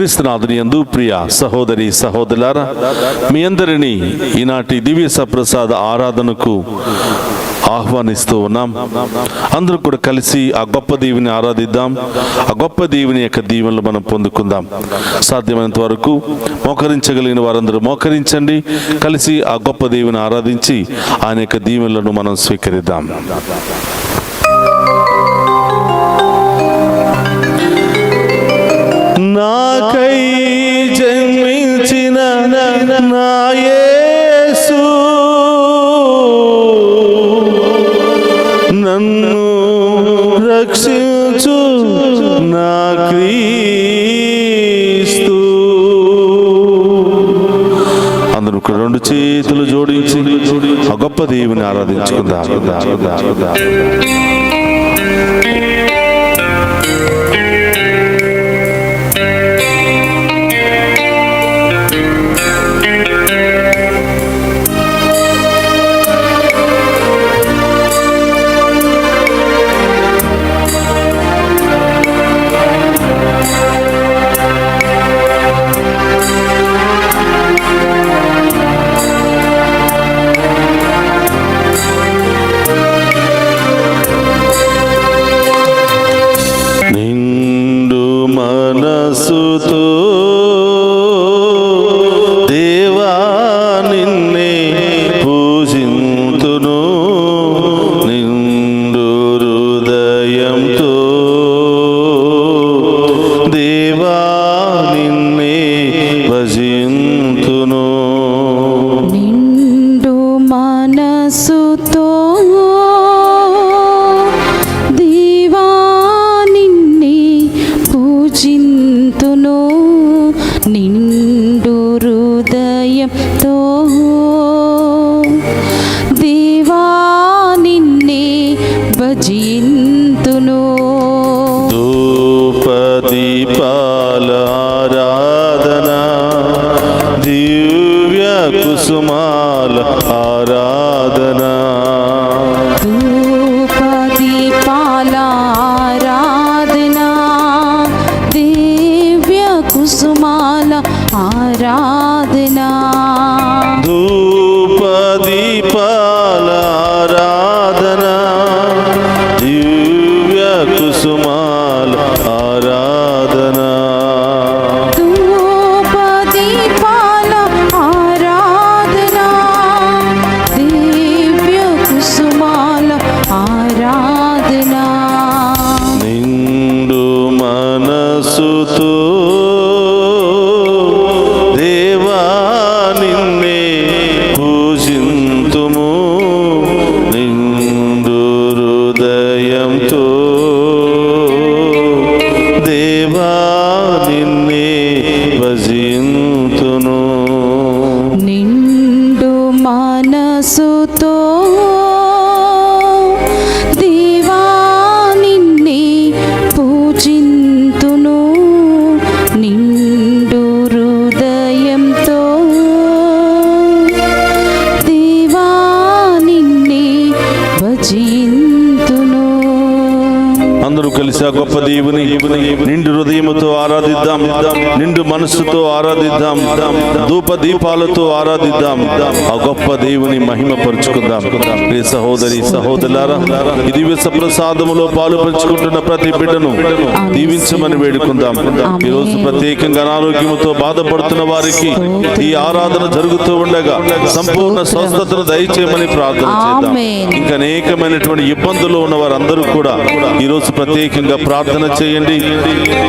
క్రీస్తునాథుని యందు ప్రియ సహోదరి సహోదరులారా, మీ అందరినీ ఈనాటి దివ్య సప్రసాద ఆరాధనకు ఆహ్వానిస్తూ ఉన్నాం. అందరూ కూడా కలిసి ఆ గొప్ప దేవుని ఆరాధిద్దాం. ఆ గొప్ప దేవుని యొక్క దీవెనలు మనం పొందుకుందాం. సాధ్యమైనంత వరకు మోకరించగలిగిన వారందరూ మోకరించండి. కలిసి ఆ గొప్ప దేవుని ఆరాధించి ఆయన యొక్క దీవెనలను మనం స్వీకరిద్దాం. నాకై జన్మించిన నా యేసు నన్ను రక్షించు నా క్రీస్తు. అందరూ రెండు చేతులు జోడించి ఆ గొప్ప దేవుని ఆరాధించుకుందాం. మనసుతో దేవా నిన్నే పూజింతును, నిండు హృదయంతో దేవా నిన్నే భజింతును. నిండు మనసుతో చింతును, నిండు హృదయంతో దేవా నిన్నే భజింతును. ధూపదీపాల ఆరాధన, దివ్య కుసుమాల ఆరాధన, ధూపదీపాల ఆరాధన, దివ్య కుసుమాల ఆరాధన, ధూపదీపాల ఆరాధన, దివ్య కుసుమాల ఆరాధన, ధూపదీపాల ఆరాధన, దివ్య కుసుమాల ఆరాధన. నిండు మనసుతో దేవా నిన్నే పూజింతుము, నిండు హృదయంతో దేవా నిన్నే భజింతును. నిండు మనసుతో దేవా నిన్నే పూజింతును, నిండు హృదయంతో దేవా నిన్నే భజింతును. అందరూ కలిసి ఆ గొప్ప దేవుని నిండు హృదయముతో ఆరాధిద్దాం, నిండు మనస్సుతో ఆరాధిద్దాం, ధూప దీపాలతో ఆరాధిద్దాం. ఆ గొప్ప దేవుని మహిమ పరుచుకుందాం. ప్రియ సహోదరి సహోదరులారా, ఈ దివ్య సప్రసాదములో పాలు పంచుకుంటున్న ప్రతి బిడ్డను దీవించమని వేడుకుందాం. ఈ రోజు ప్రత్యేకంగా అనారోగ్యముతో బాధపడుతున్న వారికి ఈ ఆరాధన జరుగుతూ ఉండగా సంపూర్ణ స్వస్థతను దయచేయమని ప్రార్థన చేద్దాం. ఇంకా అనేకమైనటువంటి ఇబ్బందులు ఉన్న వారందరూ కూడా ఈ రోజు ప్రత్యేకంగా ప్రార్థన చేయండి.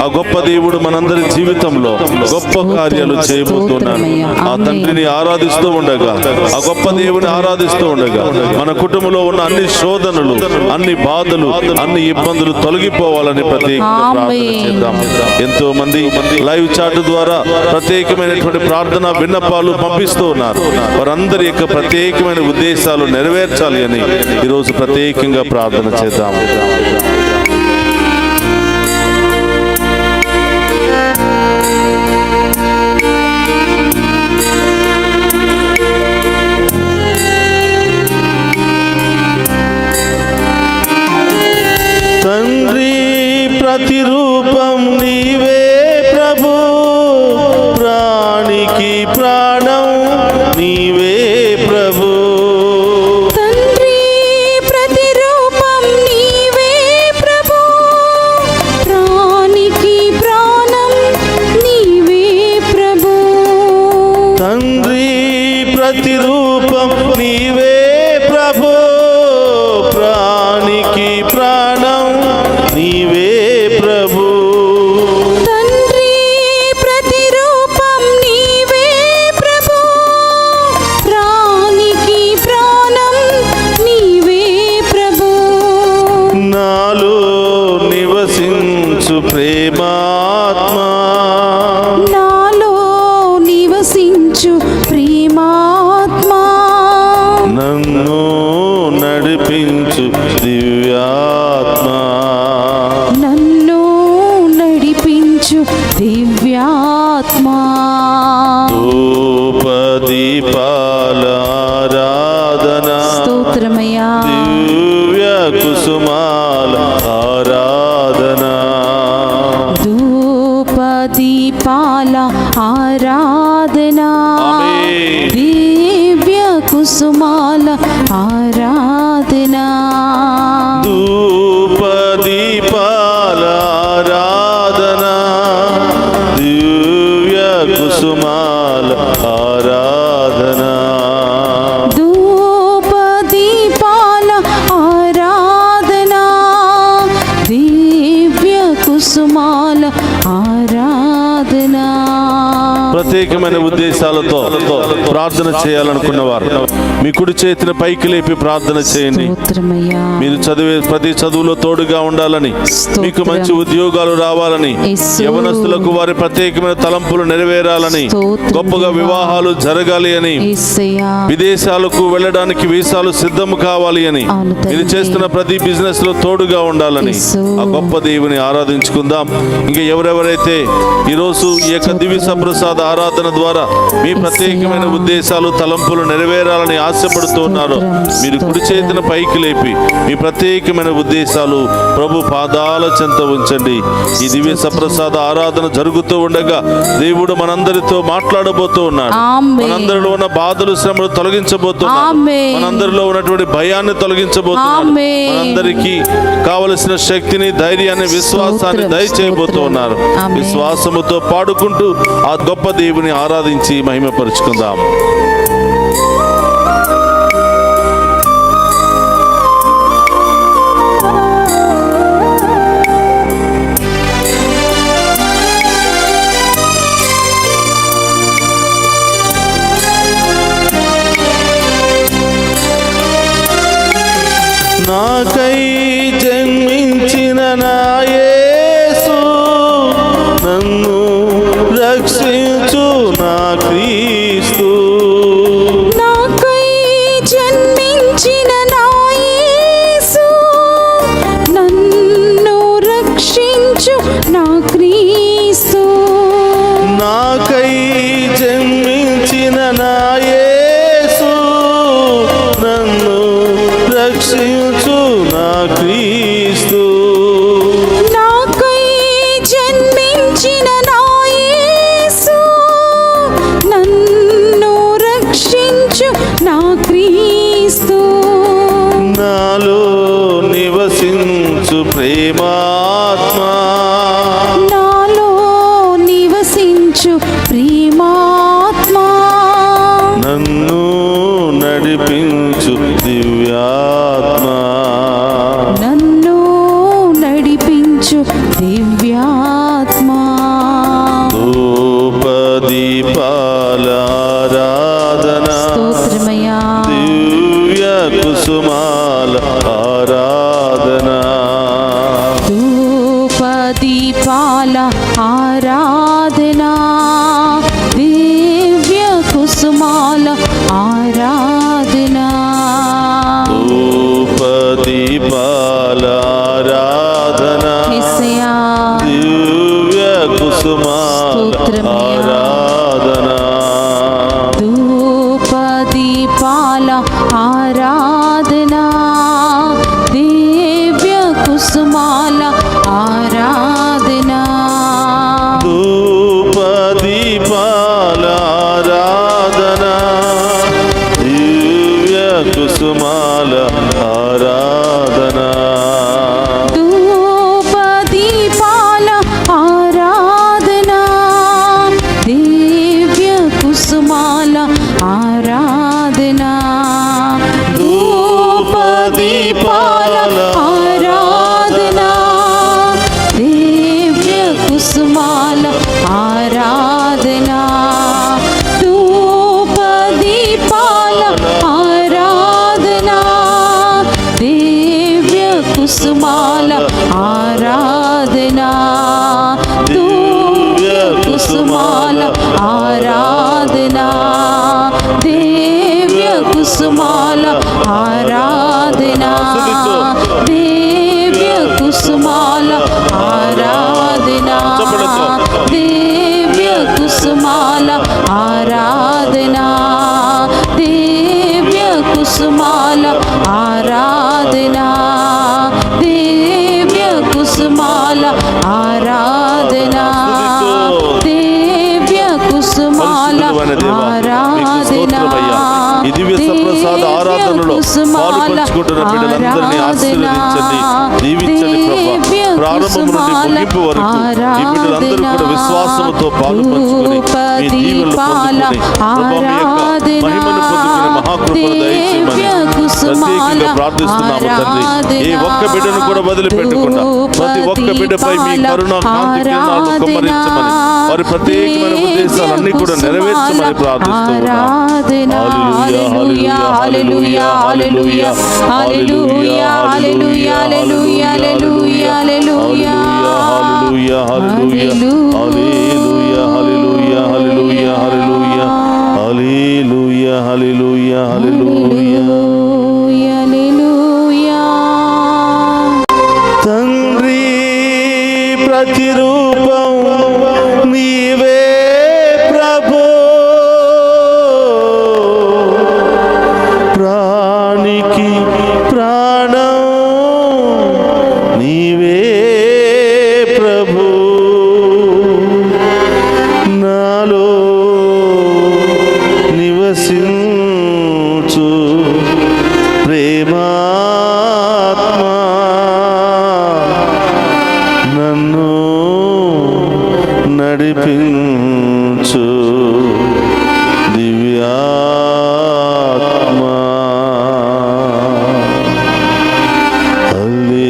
ఆ గొప్ప దేవుడు మనందరి జీవితంలో గొప్ప కార్యాలు చేయబోతున్నాడు. ఆ తండ్రిని ఆరాధిస్తూ ఉండగా, ఆ గొప్ప దేవుని ఆరాధిస్తూ ఉండగా మన కుటుంబంలో ఉన్న అన్ని శోధనలు, అన్ని బాధలు, అన్ని ఇబ్బందులు తొలగిపోవాలని ప్రత్యేకంగా ప్రార్థన చేద్దాం. ఎంతో మంది లైవ్ చాట్ ద్వారా ప్రత్యేకమైనటువంటి ప్రార్థన విన్నపాలు పంపిస్తూ ఉన్నారు. వారందరి యొక్క ప్రత్యేకమైన ఉద్దేశాలు నెరవేర్చాలి అని ఈరోజు ప్రత్యేకంగా ప్రార్థన చేద్దాం. తండ్రి ప్రతిరూపం నీవే ప్రభు, నడిపించు దివ్యాత్మ, నన్ను నడిపించు దివ్యాత్మ. ధూపదీపాల ఆరాధన, స్తోత్రమయ్యా. దివ్య కుసుమాల ఆరాధన, ధూపదీపాల ఆరాధన, ఆమేన్. దివ్య కుసుమాల ఆరాధన, ధూపదీపాల ఆరాధన, దివ్య కుసుమాల ఆరాధన, ధూపదీపాల ఆరాధన, దివ్య కుసుమాల ఆరాధన. ప్రత్యేకమైన ఉద్దేశాలతో ప్రార్థన చేయాలనుకున్నవారు మీ కుడి చేతిని పైకి లేపి ప్రార్థన చేయండి. స్తోత్రమయ్యా. మీరు చదివే ప్రతి చదువులో తోడుగా ఉండాలని, స్తోత్రం. మీకు మంచి ఉద్యోగాలు రావాలని, యేసు. యవనస్తులకు వారి ప్రత్యేకమైన తలంపులు నెరవేరాలని, స్తోత్రం గొప్పగా దేవా. వివాహాలు జరగాలి అని, యేసయ్యా. విదేశాలకు వెళ్ళడానికి వీసాలు సిద్ధం కావాలి అని, అవును తండ్రి. మీరు చేస్తున్న ప్రతి బిజినెస్ లో తోడుగా ఉండాలని యేసు. ఆ గొప్ప దేవుని ఆరాధించుకుందాం. ఇంకా ఎవరెవరైతే ఈరోజు ఈ యొక్క దివ్య సప్రసాద ఆరాధన ద్వారా మీ ప్రత్యేకమైన ఉద్దేశాలు తలంపులు నెరవేరాలని ఆశపడుతున్నారో మీరు కుడి చేతిన పైకి లేపి మీ ప్రత్యేకమైన ఉద్దేశాలు ప్రభు పాదాల చెంత ఉంచండి. ఈ దివ్య సప్రసాద ఆరాధన జరుగుతూ ఉండగా దేవుడు మనందరితో మాట్లాడబోతూ ఉన్నాడు. ఆమేన్. మనందరిలో ఉన్న బాధలు శ్రమలు తొలగించబోతున్నాడు. ఆమేన్. మనందరిలో ఉన్నటువంటి భయాన్ని తొలగించబోతున్నాడు. ఆమేన్. మనందరికీ కావలసిన శక్తిని, ధైర్యాన్ని, విశ్వాసాన్ని దయచేయబోతూ ఉన్నారు. ఆమేన్. విశ్వాసముతో పాడుకుంటూ ఆ గొప్ప దేవుని ఆరాధించి మహిమపరుచుకుందాం. నాకై జన్మించిన నా యేసు, నన్ను రక్షించు నా క్రీస్తు. నాకై జన్మించిన నా యేసు, నన్ను రక్షించు నా క్రీస్తు. నాకై జన్మించిన నా యేసు, నన్ను రక్షించు నా క్రీస్తు. నాకై జన్మించిన నా యేసు, నన్ను రక్షించు నా క్రీస్తు. నాలో నివసించు ప్రేమాత్మ, నాలో నివసించు ప్రేమాత్మ, నన్ను నడిపించు దివ్యాత్మ, నన్ను నడిపించు దివ్యాత్మ. ధూపదీపాల ఆరాధన, స్తోత్రమయ్యా. దివ్య కుసుమాల ఆరాధన, ధూపదీపాల ఆరాధన, దివ్య కుసుమాల ఆరాధన, ధూపదీపాల ఆరాధన, యేసయ్యా. దివ్య కుసుమాల స్తోత్రమయ్యా. ఆరాధన, ధూపదీపాల ఆరాధన, దివ్య కుసుమాల ఆరాధన, ధూపదీపాల ఆరాధన, దివ్య కుసుమాల ఆరాధన, ధూపదీపాల ఆరాధన, దివ్య కుసుమాల ఆరాధన, ధూపదీపాల ఆరాధన, దివ్య కుసుమాల ఆరాధన, ధూపదీపాల ఆరాధన, దివ్య కుసుమాల ఆరాధన, దివ్య కుసుమాల ఆరాధన, దివ్య కుసుమాల ఆరాధన. సప్రసాద ఆరాధనలో పాలుపంచుకుంటున్న బిడ్డలందరినీ ఆశీర్వదించండి, దీవించండి ప్రభా. ప్రారంభం నుండి ముగింపు వరకు ఈ బిడ్డలందరూ కూడా విశ్వాసంతో పాలుపంచుకొని మీ దీవెనలు పొందుకొని ప్రభా మీ యొక్క మహిమను పొందుకునే మహాకృపను దయచేయమని ప్రత్యేకంగా ప్రార్థిస్తున్నాము తండ్రి. ఏ ఒక్క బిడ్డను కూడా వదిలిపెట్టకుండా ప్రతి ఒక్క బిడ్డపై మీ కరుణ కాంతి కిరణాలు కుమ్మరించమని, వారి ప్రత్యేకమైన ఉద్దేశాలన్నీ కూడా నెరవేర్చమని ప్రార్థిస్తున్నాము. హల్లెలూయా హల్లెలూయా హల్లెలూయా హల్లెలూయా హల్లెలూయా హల్లెలూయా హల్లెలూయా హల్లెలూయా హల్లెలూయా హల్లెలూయా హల్లెలూయా హల్లెలూయా హల్లెలూయా హల్లెలూయా హల్లెలూయా హల్లెలూయా హల్లెలూయా. తండ్రి ప్రతిరూపం నీవే ప్రభు, ప్రాణికి ప్రాణం నీవే ప్రభు, నాలో నివసించు ప్రేమాత్మా, నన్ను నడిపించు దివ్యాత్మా.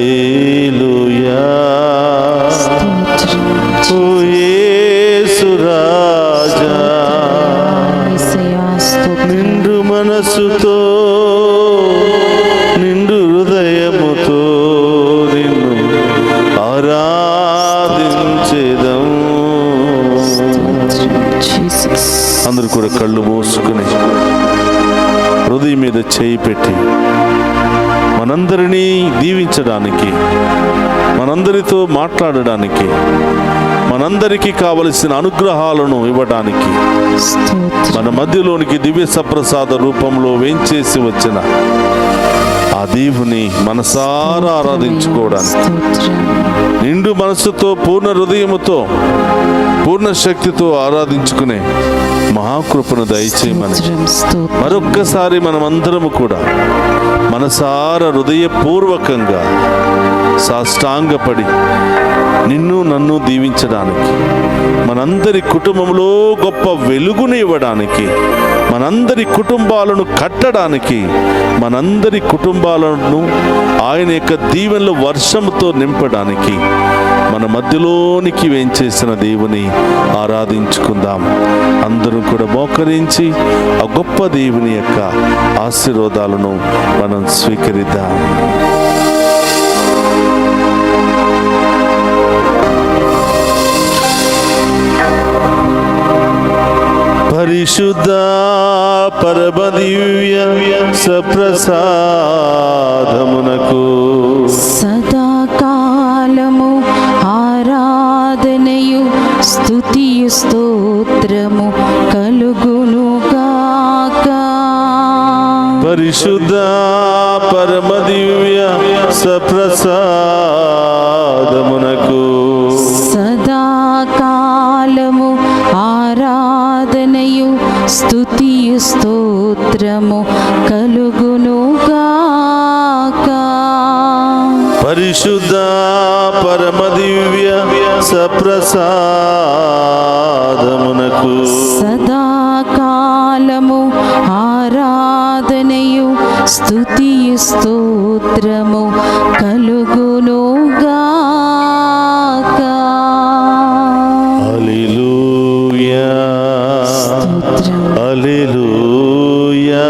హల్లెలూయా ఓ యేసు రాజా, నిండు మనసుతో నిండు హృదయముతో నిన్ను ఆరాధించేదం. అందరూ కూడా కళ్ళు మూసుకుని హృదయం మీద చేయి పెట్టి మనందరినీ దీవించడానికి, మనందరితో మాట్లాడడానికి, మనందరికీ కావలసిన అనుగ్రహాలను ఇవ్వడానికి మన మధ్యలోనికి దివ్య సప్రసాద రూపంలో వేంచేసి వచ్చిన ఆ దేవుని మనసారా ఆరాధించుకోవడానికి నిండు మనసుతో పూర్ణ హృదయముతో పూర్ణ శక్తితో ఆరాధించుకునే మహాకృపను దయచేయమని మరొక్కసారి మనమందరము కూడా మనసారా హృదయపూర్వకంగా సాష్టాంగపడి నిన్ను నన్ను దీవించడానికి, మనందరి కుటుంబంలో గొప్ప వెలుగుని ఇవ్వడానికి, మనందరి కుటుంబాలను కట్టడానికి, మనందరి కుటుంబాలను ఆయన యొక్క దీవెనల వర్షంతో నింపడానికి మన మధ్యలోనికి వేంచేసిన దేవుని ఆరాధించుకుందాం. అందరూ కూడా మోకరించి ఆ గొప్ప దేవుని యొక్క ఆశీర్వాదాలను మనం స్వీకరిద్దాం. పరిశుద్ధ పరమదివ్య సప్రసాదమునకు సదాకాలము ఆరాధనయు స్తుతియు స్తోత్రము కలుగునుగాక. పరిశుద్ధ పరమదివ్య సప్రసాదమునకు సదాకాలము ఆరాధనయు స్తుతియు స్తోత్రము కలుగునుగాక. పరిశుద్ధ పరమదివ్య సప్రసాదమునకు సదాకాలము ఆరాధనయు స్తుతియు స్తోత్రము కలుగునుగాక. హల్లెలూయా హల్లెలూయా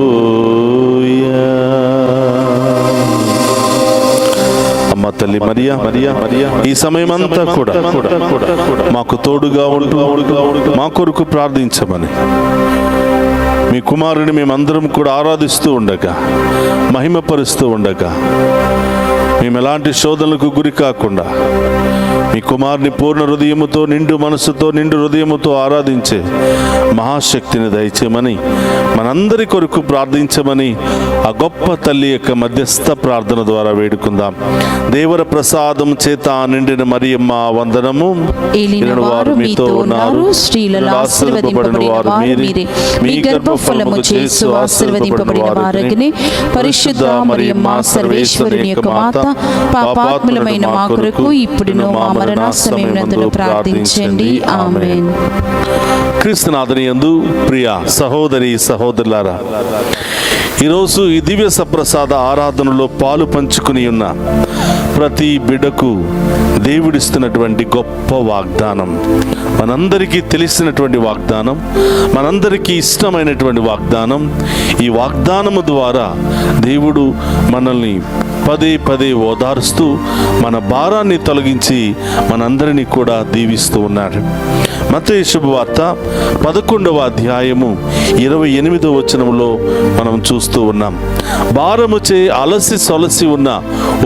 హల్లెలూయా. అమ్మ తల్లి మరియా ఈ సమయమంతా కూడా మాకు తోడుగా ఉంటూ మా కొరకు ప్రార్థించమని మీ కుమారుని మేమందరం కూడా ఆరాధిస్తూ ఉండగా, మహిమపరుస్తూ ఉండగా, మేము ఎలాంటి శోధనలకు గురి కాకుండా మీ కుమారుని పూర్ణ హృదయముతో నిండు మనసుతో నిండు హృదయముతో ఆరాధించే మహాశక్తిని దయచేయమని మనందరి కొరకు ప్రార్థించమని ఆ గొప్ప తల్లి యొక్క మధ్యస్థ ప్రార్థన ద్వారా వేడుకుందాం. దేవర ప్రసాదం చేత నిండిన మరియమ్మ వందనము. ఏలిన వారు మీతో ఉన్నారు, స్త్రీలలో ఆశీర్వదింపబడిన వారు మీరే. మీ గర్భఫలము యేసు ఆశీర్వదింపబడిన వారగనే. పరిశుద్ధ మరియమ్మ సర్వేశ్వరుని యొక్క మాత, పాపాత్ములమైన మా కొరకు ఇప్పుడును మా మరణ సమయమునందును ప్రార్థించండి. ఆమేన్. క్రీస్తునాథుని యందు ప్రియ సహోదరి సహోదరులారా, ఈరోజు ఈ దివ్య సప్రసాద ఆరాధనలో పాలు పంచుకుని ఉన్న ప్రతి బిడ్డకు దేవుడిస్తున్నటువంటి గొప్ప వాగ్దానం, మనందరికీ తెలిసినటువంటి వాగ్దానం, మనందరికీ ఇష్టమైనటువంటి వాగ్దానం. ఈ వాగ్దానము ద్వారా దేవుడు మనల్ని పదే పదే ఓదారుస్తూ మన భారాన్ని తొలగించి మనందరినీ కూడా దీవిస్తూ ఉన్నాడు. మత్తయి శుభవార్త 11వ అధ్యాయము 28వ వచనంలో మనం చూస్తూ ఉన్నాం. భారముచే అలసి సొలసి ఉన్న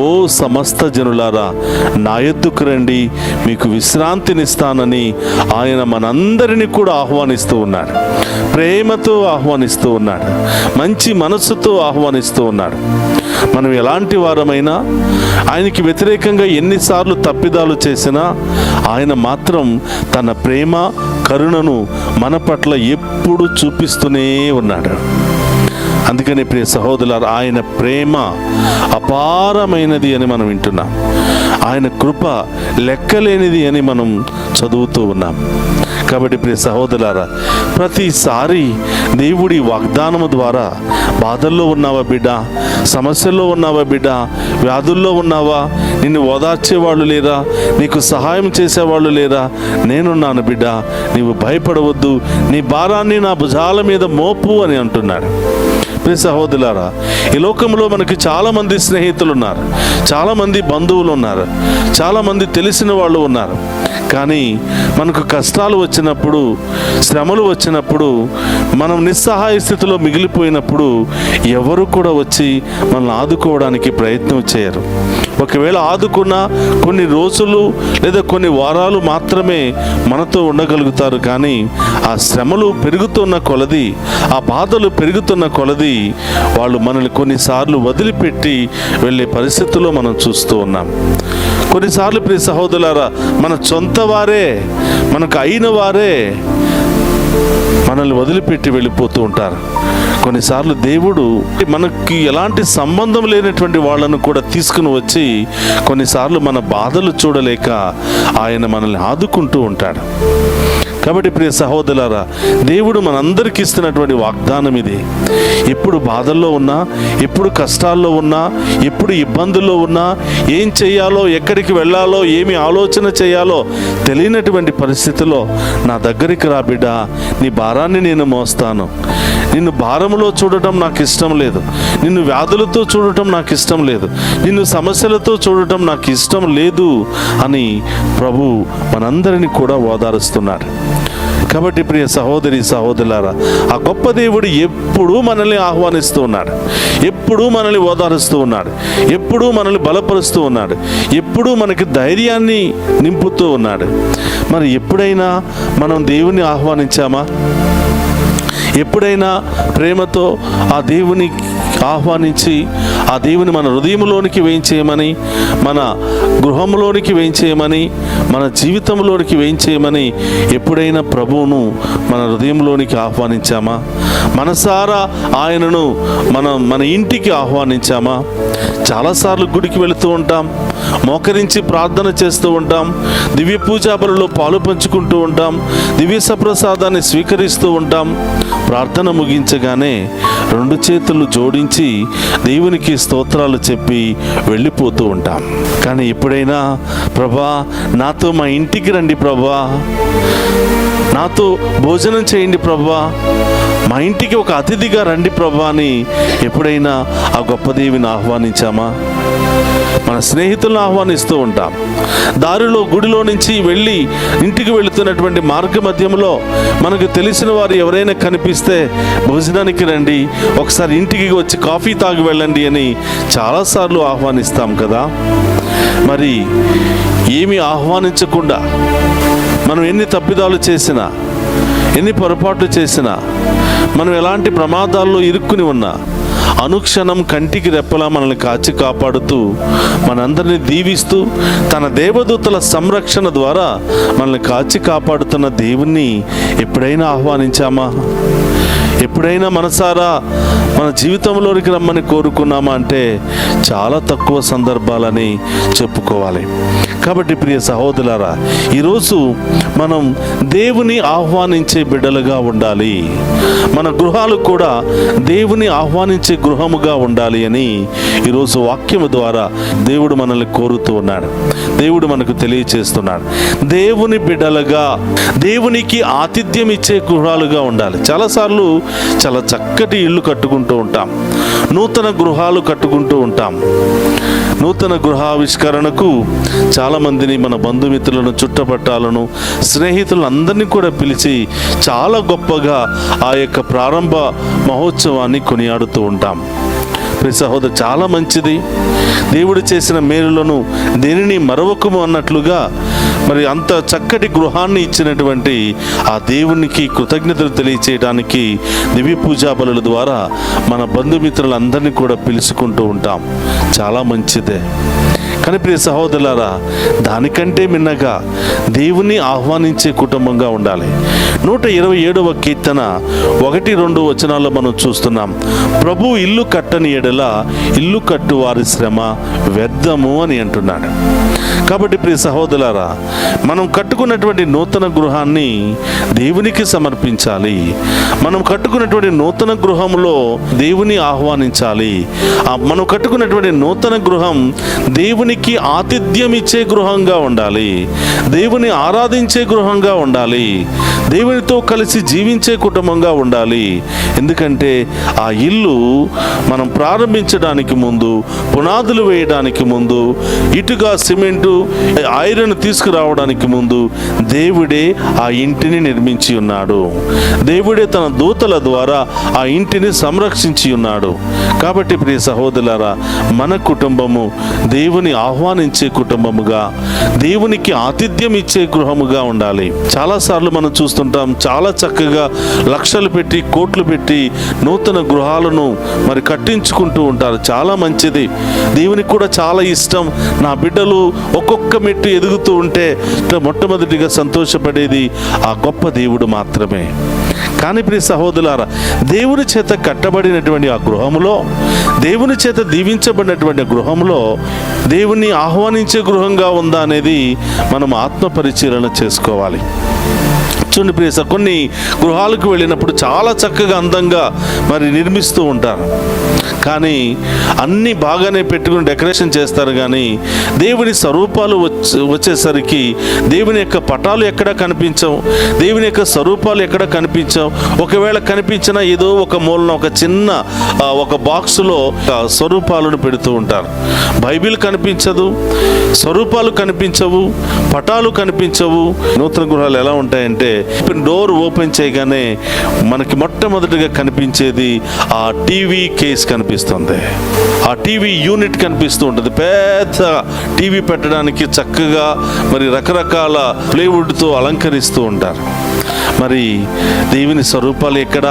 ఓ సమస్త జనులారా, నా యొద్దకు రండి, మీకు విశ్రాంతినిస్తానని ఆయన మనందరినీ కూడా ఆహ్వానిస్తూ ఉన్నాడు. ప్రేమతో ఆహ్వానిస్తూ ఉన్నాడు, మంచి మనస్సుతో ఆహ్వానిస్తూ ఉన్నాడు. మనం ఎలాంటి వారమైనా, ఆయనకి వ్యతిరేకంగా ఎన్నిసార్లు తప్పిదాలు చేసినా ఆయన మాత్రం తన ప్రేమ కరుణను మన పట్ల ఎప్పుడు చూపిస్తూనే ఉన్నాడు. అందుకని ప్రియ సహోదరులారా, ఆయన ప్రేమ అపారమైనది అని మనం వింటున్నాం. ఆయన కృప లెక్కలేనిది అని మనం చదువుతూ ఉన్నాం. కాబట్టి ప్రియ సహోదరులారా, ప్రతిసారి దేవుడి వాగ్దానము ద్వారా, బాధల్లో ఉన్నావా బిడ్డ, సమస్యల్లో ఉన్నావా బిడ్డ, వ్యాధుల్లో ఉన్నావా, నిన్ను ఓదార్చేవాళ్ళు లేరా, నీకు సహాయం చేసేవాళ్ళు లేరా, నేనున్నాను బిడ్డ, నీవు భయపడవద్దు, నీ భారాన్ని నా భుజాల మీద మోపు అని అంటున్నాడు. ప్రియ సహోదరులారా, ఈ లోకంలో మనకి చాలామంది స్నేహితులు ఉన్నారు, చాలామంది బంధువులు ఉన్నారు, చాలామంది తెలిసిన వాళ్ళు ఉన్నారు. కానీ మనకు కష్టాలు వచ్చినప్పుడు, శ్రమలు వచ్చినప్పుడు, మనం నిస్సహాయ స్థితిలో మిగిలిపోయినప్పుడు ఎవరు కూడా వచ్చి మనల్ని ఆదుకోవడానికి ప్రయత్నం చేయరు. ఒకవేళ ఆదుకున్నా కొన్ని రోజులు లేదా కొన్ని వారాలు మాత్రమే మనతో ఉండగలుగుతారు. కానీ ఆ శ్రమలు పెరుగుతున్న కొలది, ఆ బాధలు పెరుగుతున్న కొలది వాళ్ళు మనల్ని కొన్నిసార్లు వదిలిపెట్టి వెళ్ళే పరిస్థితుల్లో మనం చూస్తూ ఉన్నాం. కొన్నిసార్లు ప్రియ సహోదరులారా, మన సొంత వారే, మనకు అయిన వారే మనల్ని వదిలిపెట్టి వెళ్ళిపోతూ ఉంటారు. కొన్నిసార్లు దేవుడు మనకి ఎలాంటి సంబంధం లేనటువంటి వాళ్ళను కూడా తీసుకుని వచ్చి కొన్నిసార్లు మన బాధలు చూడలేక ఆయన మనల్ని ఆదుకుంటూ ఉంటాడు. కాబట్టి ప్రియ సహోదరులారా, దేవుడు మనందరికీ ఇస్తున్నటువంటి వాగ్దానం ఇది. ఎప్పుడు బాధల్లో ఉన్నా, ఎప్పుడు కష్టాల్లో ఉన్నా, ఎప్పుడు ఇబ్బందుల్లో ఉన్నా, ఏం చేయాలో, ఎక్కడికి వెళ్ళాలో, ఏమి ఆలోచన చేయాలో తెలియనటువంటి పరిస్థితిలో నా దగ్గరికి రా బిడ్డ, నీ భారాన్ని నేను మోస్తాను. నిన్ను భారములో చూడటం నాకు ఇష్టం లేదు, నిన్ను వ్యాధులతో చూడటం నాకు ఇష్టం లేదు, నిన్ను సమస్యలతో చూడటం నాకు ఇష్టం లేదు అని ప్రభు మనందరినీ కూడా ఓదారుస్తున్నాడు. కాబట్టి ప్రియ సహోదరి సహోదరులారా, ఆ గొప్ప దేవుడు ఎప్పుడూ మనల్ని ఆహ్వానిస్తూ ఉన్నాడు, ఎప్పుడూ మనల్ని ఓదారుస్తూ ఉన్నాడు, ఎప్పుడూ మనల్ని బలపరుస్తూ ఉన్నాడు, ఎప్పుడూ మనకి ధైర్యాన్ని నింపుతూ ఉన్నాడు. మరి ఎప్పుడైనా మనం దేవుణ్ణి ఆహ్వానించామా? ఎప్పుడైనా ప్రేమతో ఆ దేవుని ఆహ్వానించి ఆ దేవుని మన హృదయంలోనికి వేయించేయమని, మన గృహంలోనికి వేయించేయమని, మన జీవితంలోనికి వేయించేయమని ఎప్పుడైనా ప్రభువును మన హృదయంలోనికి ఆహ్వానించామా? మనసారా ఆయనను మన ఇంటికి ఆహ్వానించామా? చాలాసార్లు గుడికి వెళుతూ ఉంటాం, మోకరించి ప్రార్థన చేస్తూ ఉంటాం, దివ్య పూజా బలులో పాలు పంచుకుంటూ ఉంటాం, దివ్య సప్రసాదాన్ని స్వీకరిస్తూ ఉంటాం. ప్రార్థన ముగించగానే 2 చేతులు జోడించి దేవునికి స్తోత్రాలు చెప్పి వెళ్ళిపోతూ ఉంటాం. కానీ ఎప్పుడైనా ప్రభా నాతో మా ఇంటికి రండి ప్రభా, నాతో భోజనం చేయండి ప్రభా, మా ఇంటికి ఒక అతిథిగా రండి ప్రభా అని ఎప్పుడైనా ఆ గొప్ప దేవిని ఆహ్వానించామా? మన స్నేహితులను ఆహ్వానిస్తూ ఉంటాం. దారిలో గుడిలో నుంచి వెళ్ళి ఇంటికి వెళుతున్నటువంటి మార్గ మధ్యంలో మనకు తెలిసిన వారు ఎవరైనా కనిపిస్తే భోజనానికి రండి, ఒకసారి ఇంటికి వచ్చి కాఫీ తాగి వెళ్ళండి అని చాలాసార్లు ఆహ్వానిస్తాం కదా. మరి ఏమి ఆహ్వానించకుండా మనం ఎన్ని తప్పిదాలు చేసినా, ఎన్ని పొరపాట్లు చేసినా, మనం ఎలాంటి ప్రమాదాల్లో ఇరుక్కుని ఉన్నా అనుక్షణం కంటికి రెప్పలా మనల్ని కాచి కాపాడుతూ మనందరినీ దీవిస్తూ తన దేవదూతల సంరక్షణ ద్వారా మనల్ని కాచి కాపాడుతున్న దేవుణ్ణి ఎప్పుడైనా ఆహ్వానించామా? ఎప్పుడైనా మనసారా మన జీవితంలోనికి రమ్మని కోరుకున్నామా అంటే చాలా తక్కువ సందర్భాలని చెప్పుకోవాలి. కాబట్టి ప్రియ సహోదరులారా, ఈరోజు మనం దేవుని ఆహ్వానించే బిడ్డలుగా ఉండాలి. మన గృహాలు కూడా దేవుని ఆహ్వానించే గృహముగా ఉండాలి అని ఈరోజు వాక్యము ద్వారా దేవుడు మనల్ని కోరుతూ ఉన్నాడు. దేవుడు మనకు తెలియచేస్తున్నాడు. దేవుని బిడ్డలుగా దేవునికి ఆతిథ్యం ఇచ్చే గృహాలుగా ఉండాలి. చాలాసార్లు చాలా చక్కటి ఇల్లు కట్టుకుంటూ ఉంటాం, నూతన గృహాలు కట్టుకుంటూ ఉంటాం. నూతన గృహావిష్కరణకు చాలామందిని, మన బంధుమిత్రులను, చుట్టపట్టాలను, స్నేహితులను అందరినీ కూడా పిలిచి చాలా గొప్పగా ఆ యొక్క ప్రారంభ మహోత్సవాన్ని కొనియాడుతూ ఉంటాం. ప్రియ సహోదరు, చాలా మంచిది. దేవుడు చేసిన మేలులను దేనిని మరవకము అన్నట్లుగా మరి అంత చక్కటి గృహాన్ని ఇచ్చినటువంటి ఆ దేవునికి కృతజ్ఞతలు తెలియచేయడానికి దివ్య పూజా బలుల ద్వారా మన బంధుమిత్రులందరినీ కూడా పిలుచుకుంటూ ఉంటాం. చాలా మంచిదే. కానీ ప్రియ సహోదరులారా, దానికంటే మిన్నగా దేవుని ఆహ్వానించే కుటుంబంగా ఉండాలి. 127వ కీర్తన 1-2 వచనాల్లో మనం చూస్తున్నాం. ప్రభు ఇల్లు కట్టని ఎడల ఇల్లు కట్టు వారి శ్రమ వ్యర్థము అని అంటున్నాడు. కాబట్టి ప్రియ సహోదరులారా, మనం కట్టుకున్నటువంటి నూతన గృహాన్ని దేవునికి సమర్పించాలి. మనం కట్టుకున్నటువంటి నూతన గృహంలో దేవుని ఆహ్వానించాలి. మనం కట్టుకున్నటువంటి నూతన గృహం దేవునికి ఆతిథ్యం ఇచ్చే గృహంగా ఉండాలి. దేవుని ఆరాధించే గృహంగా ఉండాలి. దేవునితో కలిసి జీవించే కుటుంబంగా ఉండాలి. ఎందుకంటే ఆ ఇల్లు మనం ప్రారంభించడానికి ముందు, పునాదులు వేయడానికి ముందు, ఇటుక, సిమెంటు, ఐరన్ తీసుకురావడానికి ముందు దేవుడే ఆ ఇంటిని నిర్మించి ఉన్నాడు. దేవుడే తన దూతల ద్వారా ఆ ఇంటిని సంరక్షించి ఉన్నాడు. కాబట్టి ప్రియ సహోదరులారా, మన కుటుంబము దేవుని ఆహ్వానించే కుటుంబముగా, దేవునికి ఆతిథ్యం ఇచ్చే గృహముగా ఉండాలి. చాలాసార్లు మనం చూస్తుంటాం, చాలా చక్కగా లక్షలు పెట్టి, కోట్లు పెట్టి నూతన గృహాలను మరి కట్టించుకుంటూ ఉంటారు. చాలా మంచిది. దేవునికి కూడా చాలా ఇష్టం. నా బిడ్డలు ఒక్కొక్క మెట్టు ఎదుగుతూ ఉంటే మొట్టమొదటిగా సంతోషపడేది ఆ గొప్ప దేవుడు మాత్రమే. కానీ ప్రియ సహోదరులారా, దేవుని చేత కట్టబడినటువంటి ఆ గృహములో, దేవుని చేత దీవించబడినటువంటి గృహంలో దేవుని ఆహ్వానించే గృహంగా ఉందా అనేది మనం ఆత్మ పరిశీలన చేసుకోవాలి. చూడండి ప్రియ, కొన్ని గృహాలకు వెళ్ళినప్పుడు చాలా చక్కగా అందంగా మరి నిర్మిస్తూ ఉంటారు. కానీ అన్నీ బాగానే పెట్టుకుని డెకరేషన్ చేస్తారు. కానీ దేవుని స్వరూపాలు వచ్చేసరికి దేవుని యొక్క పటాలు ఎక్కడ కనిపించవు, దేవుని యొక్క స్వరూపాలు ఎక్కడ కనిపించవు. ఒకవేళ కనిపించినా ఏదో ఒక మూలన ఒక చిన్న ఒక బాక్సులో స్వరూపాలను పెడుతూ ఉంటారు. బైబిల్ కనిపించదు, స్వరూపాలు కనిపించవు, పటాలు కనిపించవు. నూతన గృహాలు ఎలా ఉంటాయంటే, డోర్ ఓపెన్ చేయగానే మనకి మొట్టమొదటిగా కనిపించేది ఆ టీవీ కేస్ కనిపిస్తుంది, ఆ టీవీ యూనిట్ కనిపిస్తూ ఉంటుంది. పెద్ద టీవీ పెట్టడానికి చక్కగా మరి రకరకాల ప్లేవుడ్తో అలంకరిస్తూ ఉంటారు. మరి దేవుని స్వరూపాలు ఎక్కడ?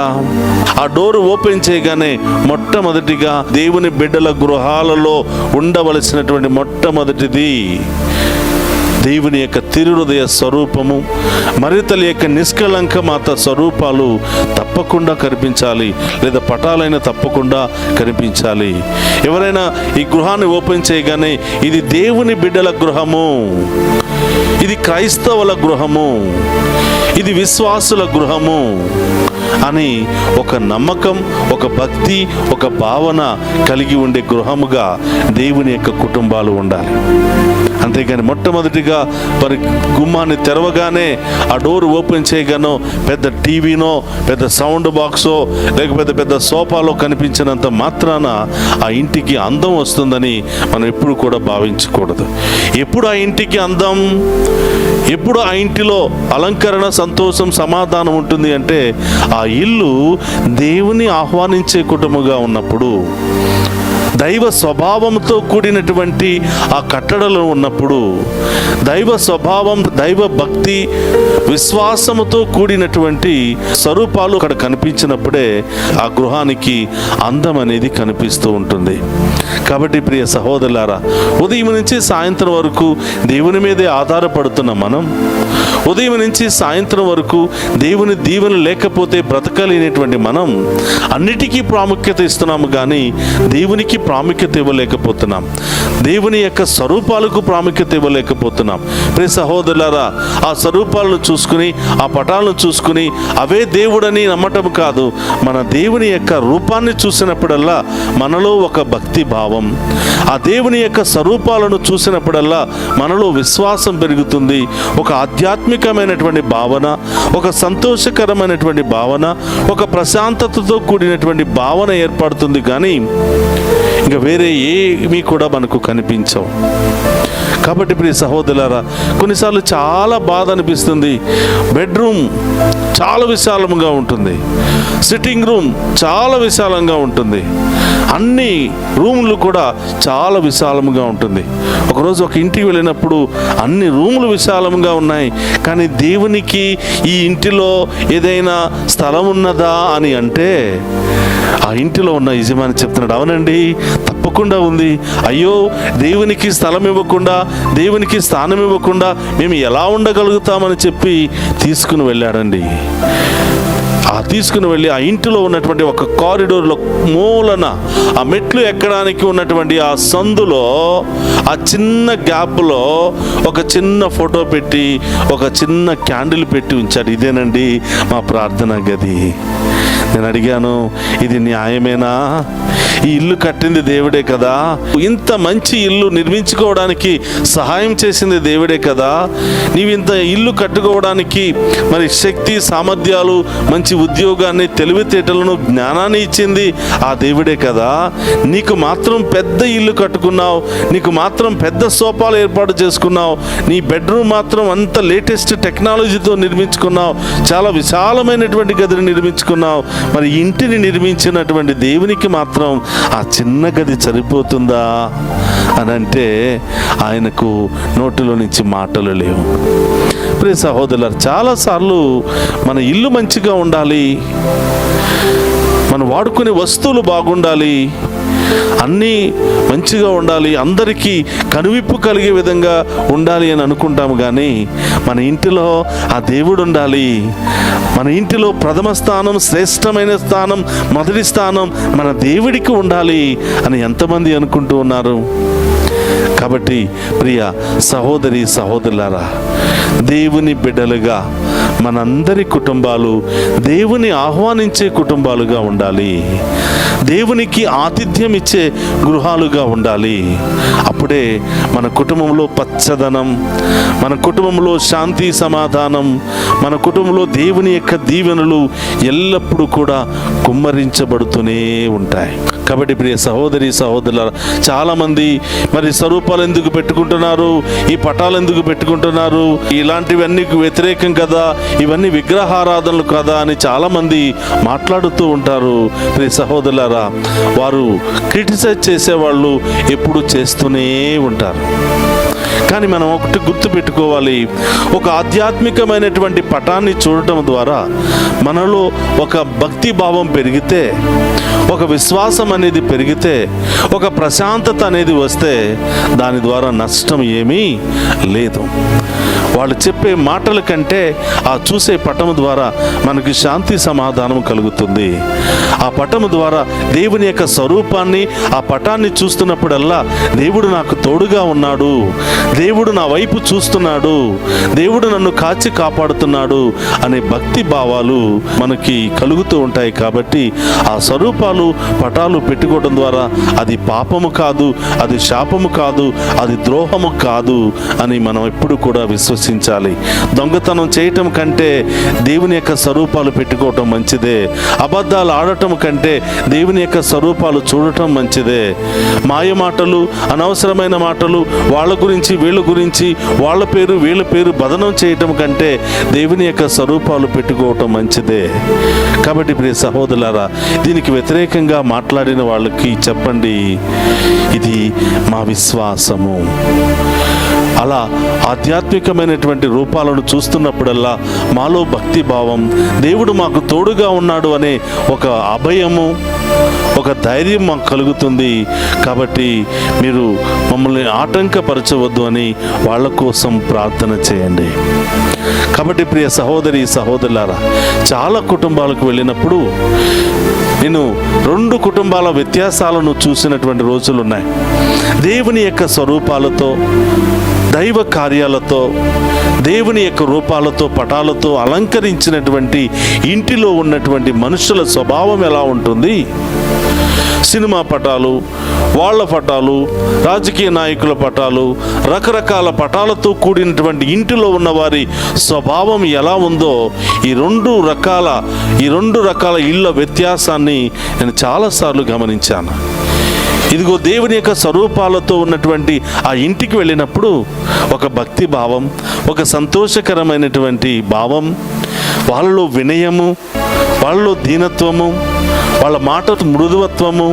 ఆ డోర్ ఓపెన్ చేయగానే మొట్టమొదటిగా దేవుని బిడ్డల గృహాలలో ఉండవలసినటువంటి మొట్టమొదటిది దేవుని యొక్క తిరుహృదయ స్వరూపము, మరితల యొక్క నిష్కళంక మాత స్వరూపాలు తప్పకుండా కనిపించాలి, లేదా పటాలైనా తప్పకుండా కనిపించాలి. ఎవరైనా ఈ గృహాన్ని ఓపెన్ చేయగానే ఇది దేవుని బిడ్డల గృహము, ఇది క్రైస్తవుల గృహము, ఇది విశ్వాసుల గృహము అని ఒక నమ్మకం, ఒక భక్తి, ఒక భావన కలిగి ఉండే గృహముగా దేవుని యొక్క కుటుంబాలు ఉండాలి. అంతేగాని మొట్టమొదటిగా మరి గుమ్మాన్ని తెరవగానే ఆ డోర్ ఓపెన్ చేయగానో పెద్ద టీవీనో, పెద్ద సౌండ్ బాక్సో, లేకపోతే పెద్ద సోఫాలో కనిపించినంత మాత్రాన ఆ ఇంటికి అందం వస్తుందని మనం ఎప్పుడు కూడా భావించకూడదు. ఎప్పుడు ఆ ఇంటికి అందం, ఎప్పుడు ఆ ఇంటిలో అలంకరణ, సంతోషం, సమాధానం ఉంటుంది అంటే ఆ ఇల్లు దేవుని ఆహ్వానించే కుటుంబంగా ఉన్నప్పుడు, దైవ స్వభావంతో కూడినటువంటి ఆ కట్టడలు ఉన్నప్పుడు, దైవ స్వభావం, దైవ భక్తి విశ్వాసముతో కూడినటువంటి స్వరూపాలు అక్కడ కనిపించినప్పుడే ఆ గృహానికి అందం అనేది కనిపిస్తూ ఉంటుంది. కాబట్టి ప్రియ సహోదరులారా, ఉదయం నుంచి సాయంత్రం వరకు దేవుని మీదే ఆధారపడుతున్న మనం, ఉదయం నుంచి సాయంత్రం వరకు దేవుని దీవెన లేకపోతే బ్రతకలేనటువంటి మనం అన్నిటికీ ప్రాముఖ్యత ఇస్తున్నాము, కానీ దేవునికి ప్రాముఖ్యత ఇవ్వలేకపోతున్నాం. దేవుని యొక్క స్వరూపాలకు ప్రాముఖ్యత ఇవ్వలేకపోతున్నాం. ప్రియ సహోదరులారా, ఆ స్వరూపాలను చూసుకుని, ఆ పటాలను చూసుకుని అవే దేవుడని నమ్మటం కాదు, మన దేవుని యొక్క రూపాన్ని చూసినప్పుడల్లా మనలో ఒక భక్తి భావం, ఆ దేవుని యొక్క స్వరూపాలను చూసినప్పుడల్లా మనలో విశ్వాసం పెరుగుతుంది. ఒక ఆధ్యాత్మికమైనటువంటి భావన, ఒక సంతోషకరమైనటువంటి భావన, ఒక ప్రశాంతతతో కూడినటువంటి భావన ఏర్పడుతుంది. కానీ ఇంకా వేరే ఏమీ కూడా మనకు కనిపించవు. కాబట్టి ప్రియ సహోదరులారా, కొన్నిసార్లు చాలా బాధ అనిపిస్తుంది. బెడ్రూమ్ చాలా విశాలంగా ఉంటుంది, సిట్టింగ్ రూమ్ చాలా విశాలంగా ఉంటుంది, అన్ని రూములు కూడా చాలా విశాలంగా ఉంటుంది. ఒకరోజు ఒక ఇంటికి వెళ్ళినప్పుడు అన్ని రూములు విశాలంగా ఉన్నాయి, కానీ దేవునికి ఈ ఇంటిలో ఏదైనా స్థలం ఉన్నదా అని అంటే ఆ ఇంటిలో ఉన్న యజమాని చెప్తున్నాడు, అవునండి తప్పకుండా ఉంది. అయ్యో, దేవునికి స్థలం ఇవ్వకుండా, దేవునికి స్థానం ఇవ్వకుండా మేము ఎలా ఉండగలుగుతామని చెప్పి తీసుకుని వెళ్ళాడండి. తీసుకుని వెళ్ళి ఆ ఇంటిలో ఉన్నటువంటి ఒక కారిడోర్లో మూలన ఆ మెట్లు ఎక్కడానికి ఉన్నటువంటి ఆ సందులో, ఆ చిన్న గ్యాప్లో ఒక చిన్న ఫోటో పెట్టి, ఒక చిన్న క్యాండిల్ పెట్టి ఉంచాడు. ఇదేనండి మా ప్రార్థనా గది. నేను అడిగాను, ఇది న్యాయమేనా? ఈ ఇల్లు కట్టింది దేవుడే కదా, ఇంత మంచి ఇల్లు నిర్మించుకోవడానికి సహాయం చేసింది దేవుడే కదా, నీవు ఇంత ఇల్లు కట్టుకోవడానికి మరి శక్తి, సామర్థ్యాలు, మంచి ఉద్యోగాన్ని, తెలివితేటలను, జ్ఞానాన్ని ఇచ్చింది ఆ దేవుడే కదా. నీకు మాత్రం పెద్ద ఇల్లు కట్టుకున్నావు, నీకు మాత్రం పెద్ద సోఫాలు ఏర్పాటు చేసుకున్నావు, నీ బెడ్రూమ్ మాత్రం అంత లేటెస్ట్ టెక్నాలజీతో నిర్మించుకున్నావు, చాలా విశాలమైనటువంటి గదిని నిర్మించుకున్నావు. మరి ఇంటిని నిర్మించినటువంటి దేవునికి మాత్రం ఆ చిన్న గది సరిపోతుందా అని అంటే ఆయనకు నోటిలో నుంచి మాటలు లేవు. ప్రియ సహోదరులారా, చాలాసార్లు మన ఇల్లు మంచిగా ఉండాలి, మనం వాడుకునే వస్తువులు బాగుండాలి, అన్నీ మంచిగా ఉండాలి, అందరికీ కనువిప్పు కలిగే విధంగా ఉండాలి అని అనుకుంటాము. కానీ మన ఇంటిలో ఆ దేవుడు ఉండాలి, మన ఇంటిలో ప్రథమ స్థానం, శ్రేష్టమైన స్థానం, మొదటి స్థానం మన దేవుడికి ఉండాలి అని ఎంతమంది అనుకుంటూ ఉన్నారు? కాబట్టి ప్రియ సహోదరి సహోదరులారా, దేవుని బిడ్డలుగా మనందరి కుటుంబాలు దేవుని ఆహ్వానించే కుటుంబాలుగా ఉండాలి, దేవునికి ఆతిథ్యం ఇచ్చే గృహాలుగా ఉండాలి. అప్పుడే మన కుటుంబంలో పచ్చదనం, మన కుటుంబంలో శాంతి, సమాధానం, మన కుటుంబంలో దేవుని యొక్క దీవెనలు ఎల్లప్పుడూ కూడా కుమ్మరించబడుతూనే ఉంటాయి. కాబట్టి ప్రియ సహోదరి సహోదరుల, చాలామంది మరి స్వరూపాలు ఎందుకు పెట్టుకుంటున్నారు, ఈ పటాలు ఎందుకు పెట్టుకుంటున్నారు, ఇలాంటివన్నీ వ్యతిరేకం కదా, ఇవన్నీ విగ్రహారాధనలు కదా అని చాలామంది మాట్లాడుతూ ఉంటారు. ప్రియ సహోదరులారా, వారు క్రిటిసైజ్ చేసేవాళ్ళు ఎప్పుడు చేస్తూనే ఉంటారు. కానీ మనం ఒకటి గుర్తుపెట్టుకోవాలి, ఒక ఆధ్యాత్మికమైనటువంటి పటాన్ని చూడటం ద్వారా మనలో ఒక భక్తి భావం పెరిగితే, ఒక విశ్వాసం అనేది పెరిగితే, ఒక ప్రశాంతత అనేది వస్తే దాని ద్వారా నష్టం ఏమీ లేదు. వాళ్ళు చెప్పే మాటల కంటే ఆ చూసే పటము ద్వారా మనకి శాంతి, సమాధానం కలుగుతుంది. ఆ పటము ద్వారా దేవుని యొక్క స్వరూపాన్ని, ఆ పటాన్ని చూస్తున్నప్పుడల్లా దేవుడు నాకు తోడుగా ఉన్నాడు, దేవుడు నా వైపు చూస్తున్నాడు, దేవుడు నన్ను కాచి కాపాడుతున్నాడు అనే భక్తి భావాలు మనకి కలుగుతూ ఉంటాయి. కాబట్టి ఆ స్వరూపాలు, పటాలు పెట్టుకోవడం ద్వారా అది పాపము కాదు, అది శాపము కాదు, అది ద్రోహము కాదు అని మనం ఎప్పుడు కూడా విశ్వసించాలి. దొంగతనం చేయటం కంటే దేవుని యొక్క స్వరూపాలు పెట్టుకోవటం మంచిదే. అబద్ధాలు ఆడటం కంటే దేవుని యొక్క స్వరూపాలు చూడటం మంచిదే. మాయ మాటలు, అనవసరమైన మాటలు, వాళ్ళ గురించి వీళ్ళ గురించి, వాళ్ళ పేరు వీళ్ళ పేరు బదనం చేయటం కంటే దేవుని యొక్క స్వరూపాలు పెట్టుకోవటం మంచిదే. కాబట్టి ప్రియ సహోదరులారా, దీనికి వ్యతిరేకంగా మాట్లాడిన వాళ్ళకి చెప్పండి, ఇది మా విశ్వాసము. అలా ఆధ్యాత్మికమైనటువంటి రూపాలను చూస్తున్నప్పుడల్లా మాలో భక్తి భావం, దేవుడు మాకు తోడుగా ఉన్నాడు అనే ఒక అభయము, ఒక ధైర్యం మాకు కలుగుతుంది. కాబట్టి మీరు మమ్మల్ని ఆటంకపరచవద్దు అని వాళ్ళ కోసం ప్రార్థన చేయండి. కాబట్టి ప్రియ సహోదరి సహోదరులారా, చాలా కుటుంబాలకు వెళ్ళినప్పుడు నేను 2 కుటుంబాల వ్యత్యాసాలను చూసినటువంటి రోజులు ఉన్నాయి. దేవుని యొక్క స్వరూపాలతో, దైవ కార్యాలతో, దేవుని యొక్క రూపాలతో, పటాలతో అలంకరించినటువంటి ఇంటిలో ఉన్నటువంటి మనుషుల స్వభావం ఎలా ఉంటుంది? సినిమా పటాలు, వాళ్ళ పటాలు, రాజకీయ నాయకుల పటాలు, రకరకాల పటాలతో కూడినటువంటి ఇంటిలో ఉన్న వారి స్వభావం ఎలా ఉందో ఈ రెండు రకాల ఇళ్ళ వ్యత్యాసాన్ని నేను చాలాసార్లు గమనించాను. ఇదిగో దేవుని యొక్క స్వరూపాలతో ఉన్నటువంటి ఆ ఇంటికి వెళ్ళినప్పుడు ఒక భక్తి భావం, ఒక సంతోషకరమైనటువంటి భావం, వాళ్ళలో వినయము, వాళ్ళలో దీనత్వము, వాళ్ళ మాట మృదువత్వము,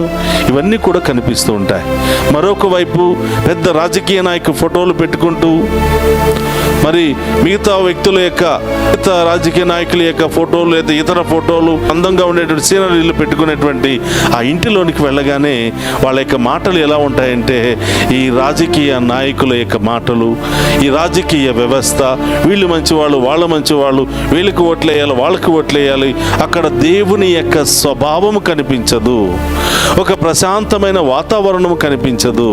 ఇవన్నీ కూడా కనిపిస్తూ ఉంటాయి. మరొక వైపు పెద్ద రాజకీయ నాయకుల ఫోటోలు పెట్టుకుంటూ, మరి మిగతా వ్యక్తుల యొక్క, రాజకీయ నాయకుల యొక్క ఫోటోలు లేదా ఇతర ఫోటోలు, అందంగా ఉండేటువంటి సీనరీలు పెట్టుకునేటువంటి ఆ ఇంటిలోనికి వెళ్ళగానే వాళ్ళ యొక్క మాటలు ఎలా ఉంటాయంటే, ఈ రాజకీయ నాయకుల యొక్క మాటలు, ఈ రాజకీయ వ్యవస్థ, వీళ్ళు మంచివాళ్ళు, వాళ్ళ మంచివాళ్ళు, వీళ్ళకి ఓట్లేయాలి, వాళ్ళకి ఓట్లేయాలి. అక్కడ దేవుని యొక్క స్వభావం కనిపించదు, ఒక ప్రశాంతమైన వాతావరణం కనిపించదు.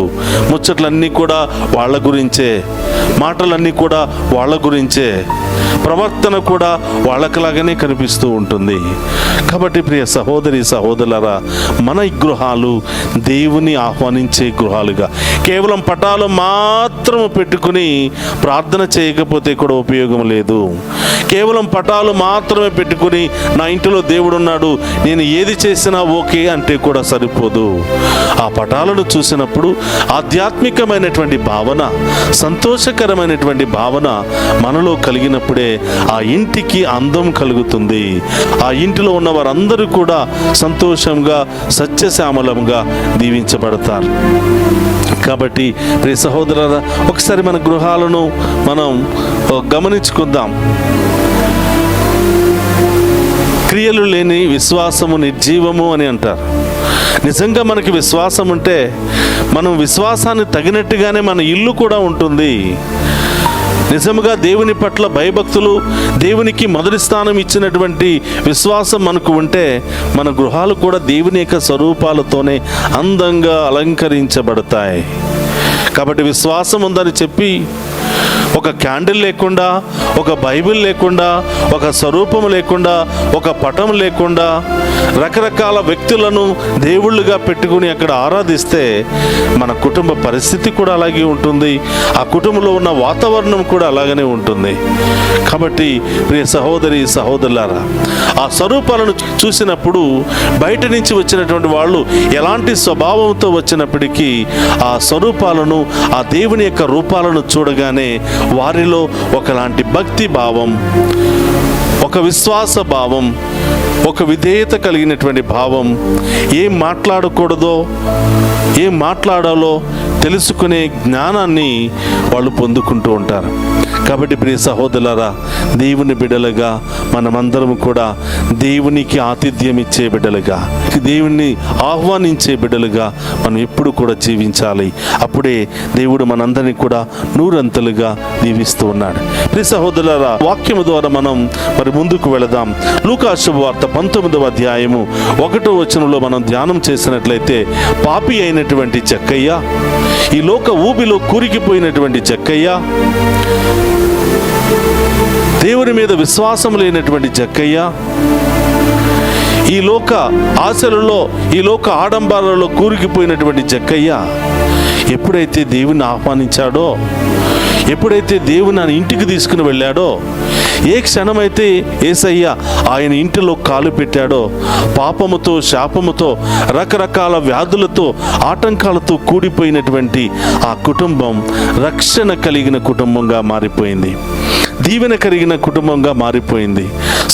ముచ్చట్లన్నీ కూడా వాళ్ళ గురించే, మాటలన్నీ కూడా వాళ్ళ గురించే, ప్రవర్తన కూడా వాళ్ళకిలాగానే కనిపిస్తూ ఉంటుంది. కాబట్టి ప్రియ సహోదరి సహోదరులారా, మన గృహాలు దేవుని ఆహ్వానించే గృహాలుగా, కేవలం పటాలు మాత్రము పెట్టుకుని ప్రార్థన చేయకపోతే కూడా ఉపయోగం లేదు. కేవలం పటాలు మాత్రమే పెట్టుకుని నా ఇంటిలో దేవుడు ఉన్నాడు, నేను ఏది చేసినా ఓకే అంటే కూడా సరిపోదు. ఆ పటాలను చూసినప్పుడు ఆధ్యాత్మికమైనటువంటి భావన, సంతోషకరమైనటువంటి భావన మనలో కలిగినప్పుడే ఆ ఇంటికి అందం కలుగుతుంది. ఆ ఇంటిలో ఉన్న వారందరూ కూడా సంతోషంగా, సత్యశ్యామలంగా దీవించబడతారు. కాబట్టి ప్రియ సహోదరులారా, ఒకసారి మన గృహాలను మనం గమనించుకుందాం. క్రియలు లేని విశ్వాసము నిర్జీవము అని అంటారు. నిజంగా మనకి విశ్వాసం ఉంటే, మనం విశ్వాసాన్ని తగినట్టుగానే మన ఇల్లు కూడా ఉంటుంది. నిజముగా దేవుని పట్ల భయభక్తులు, దేవునికి మొదటి స్థానం ఇచ్చినటువంటి విశ్వాసం మనకు ఉంటే, మన గృహాలు కూడా దేవుని యొక్క స్వరూపాలతోనే అందంగా అలంకరించబడతాయి. కాబట్టి విశ్వాసం ఉందని చెప్పి ఒక క్యాండిల్ లేకుండా, ఒక బైబిల్ లేకుండా, ఒక స్వరూపం లేకుండా, ఒక పటం లేకుండా, రకరకాల వ్యక్తులను దేవుళ్ళుగా పెట్టుకుని అక్కడ ఆరాధిస్తే మన కుటుంబ పరిస్థితి కూడా అలాగే ఉంటుంది. ఆ కుటుంబంలో ఉన్న వాతావరణం కూడా అలాగనే ఉంటుంది. కాబట్టి ప్రియ సహోదరి సహోదరులారా, ఆ స్వరూపాలను చూసినప్పుడు బయట నుంచి వచ్చినటువంటి వాళ్ళు ఎలాంటి స్వభావంతో వచ్చినప్పటికీ ఆ స్వరూపాలను, ఆ దేవుని యొక్క రూపాలను చూడగానే వారిలో ఒకలాంటి భక్తి భావం, ఒక విశ్వాస భావం, ఒక విధేయత కలిగినటువంటి భావం, ఏం మాట్లాడకూడదో, ఏం మాట్లాడాలో తెలుసుకునే జ్ఞానాన్ని వాళ్ళు పొందుకుంటూ ఉంటారు. కాబట్టి ప్రియ సహోదరులారా, దేవుని బిడ్డలుగా మనమందరం కూడా దేవునికి ఆతిథ్యం ఇచ్చే బిడ్డలుగా, దేవుణ్ణి ఆహ్వానించే బిడ్డలుగా మనం ఎప్పుడు కూడా జీవించాలి. అప్పుడే దేవుడు మనందరినీ కూడా నూరంతలుగా దీవిస్తూ ఉన్నాడు. ప్రియ సహోదరులారా, వాక్యము ద్వారా మనం మరి ముందుకు వెళదాం. లూకా శుభవార్త 19వ అధ్యాయము 1వ వచనంలో మనం ధ్యానం చేసినట్లయితే, పాపి అయినటువంటి జక్కయ్య, ఈ లోక ఊబిలో కూరికిపోయినటువంటి జక్కయ్య, దేవుని మీద విశ్వాసం లేనటువంటి జక్కయ్య, ఈ లోక ఆశలలో, ఈ లోక ఆడంబరాలలో కూరుకుపోయినటువంటి జక్కయ్య ఎప్పుడైతే దేవుని ఆహ్వానించాడో, ఎప్పుడైతే దేవుని ఆయన ఇంటికి తీసుకుని వెళ్ళాడో, ఏ క్షణమైతే యేసయ్య ఆయన ఇంటిలో కాలు పెట్టాడో, పాపముతో, శాపముతో, రకరకాల వ్యాధులతో, ఆటంకాలతో కూడిపోయినటువంటి ఆ కుటుంబం రక్షణ కలిగిన కుటుంబంగా మారిపోయింది, దీవెన కలిగిన కుటుంబంగా మారిపోయింది,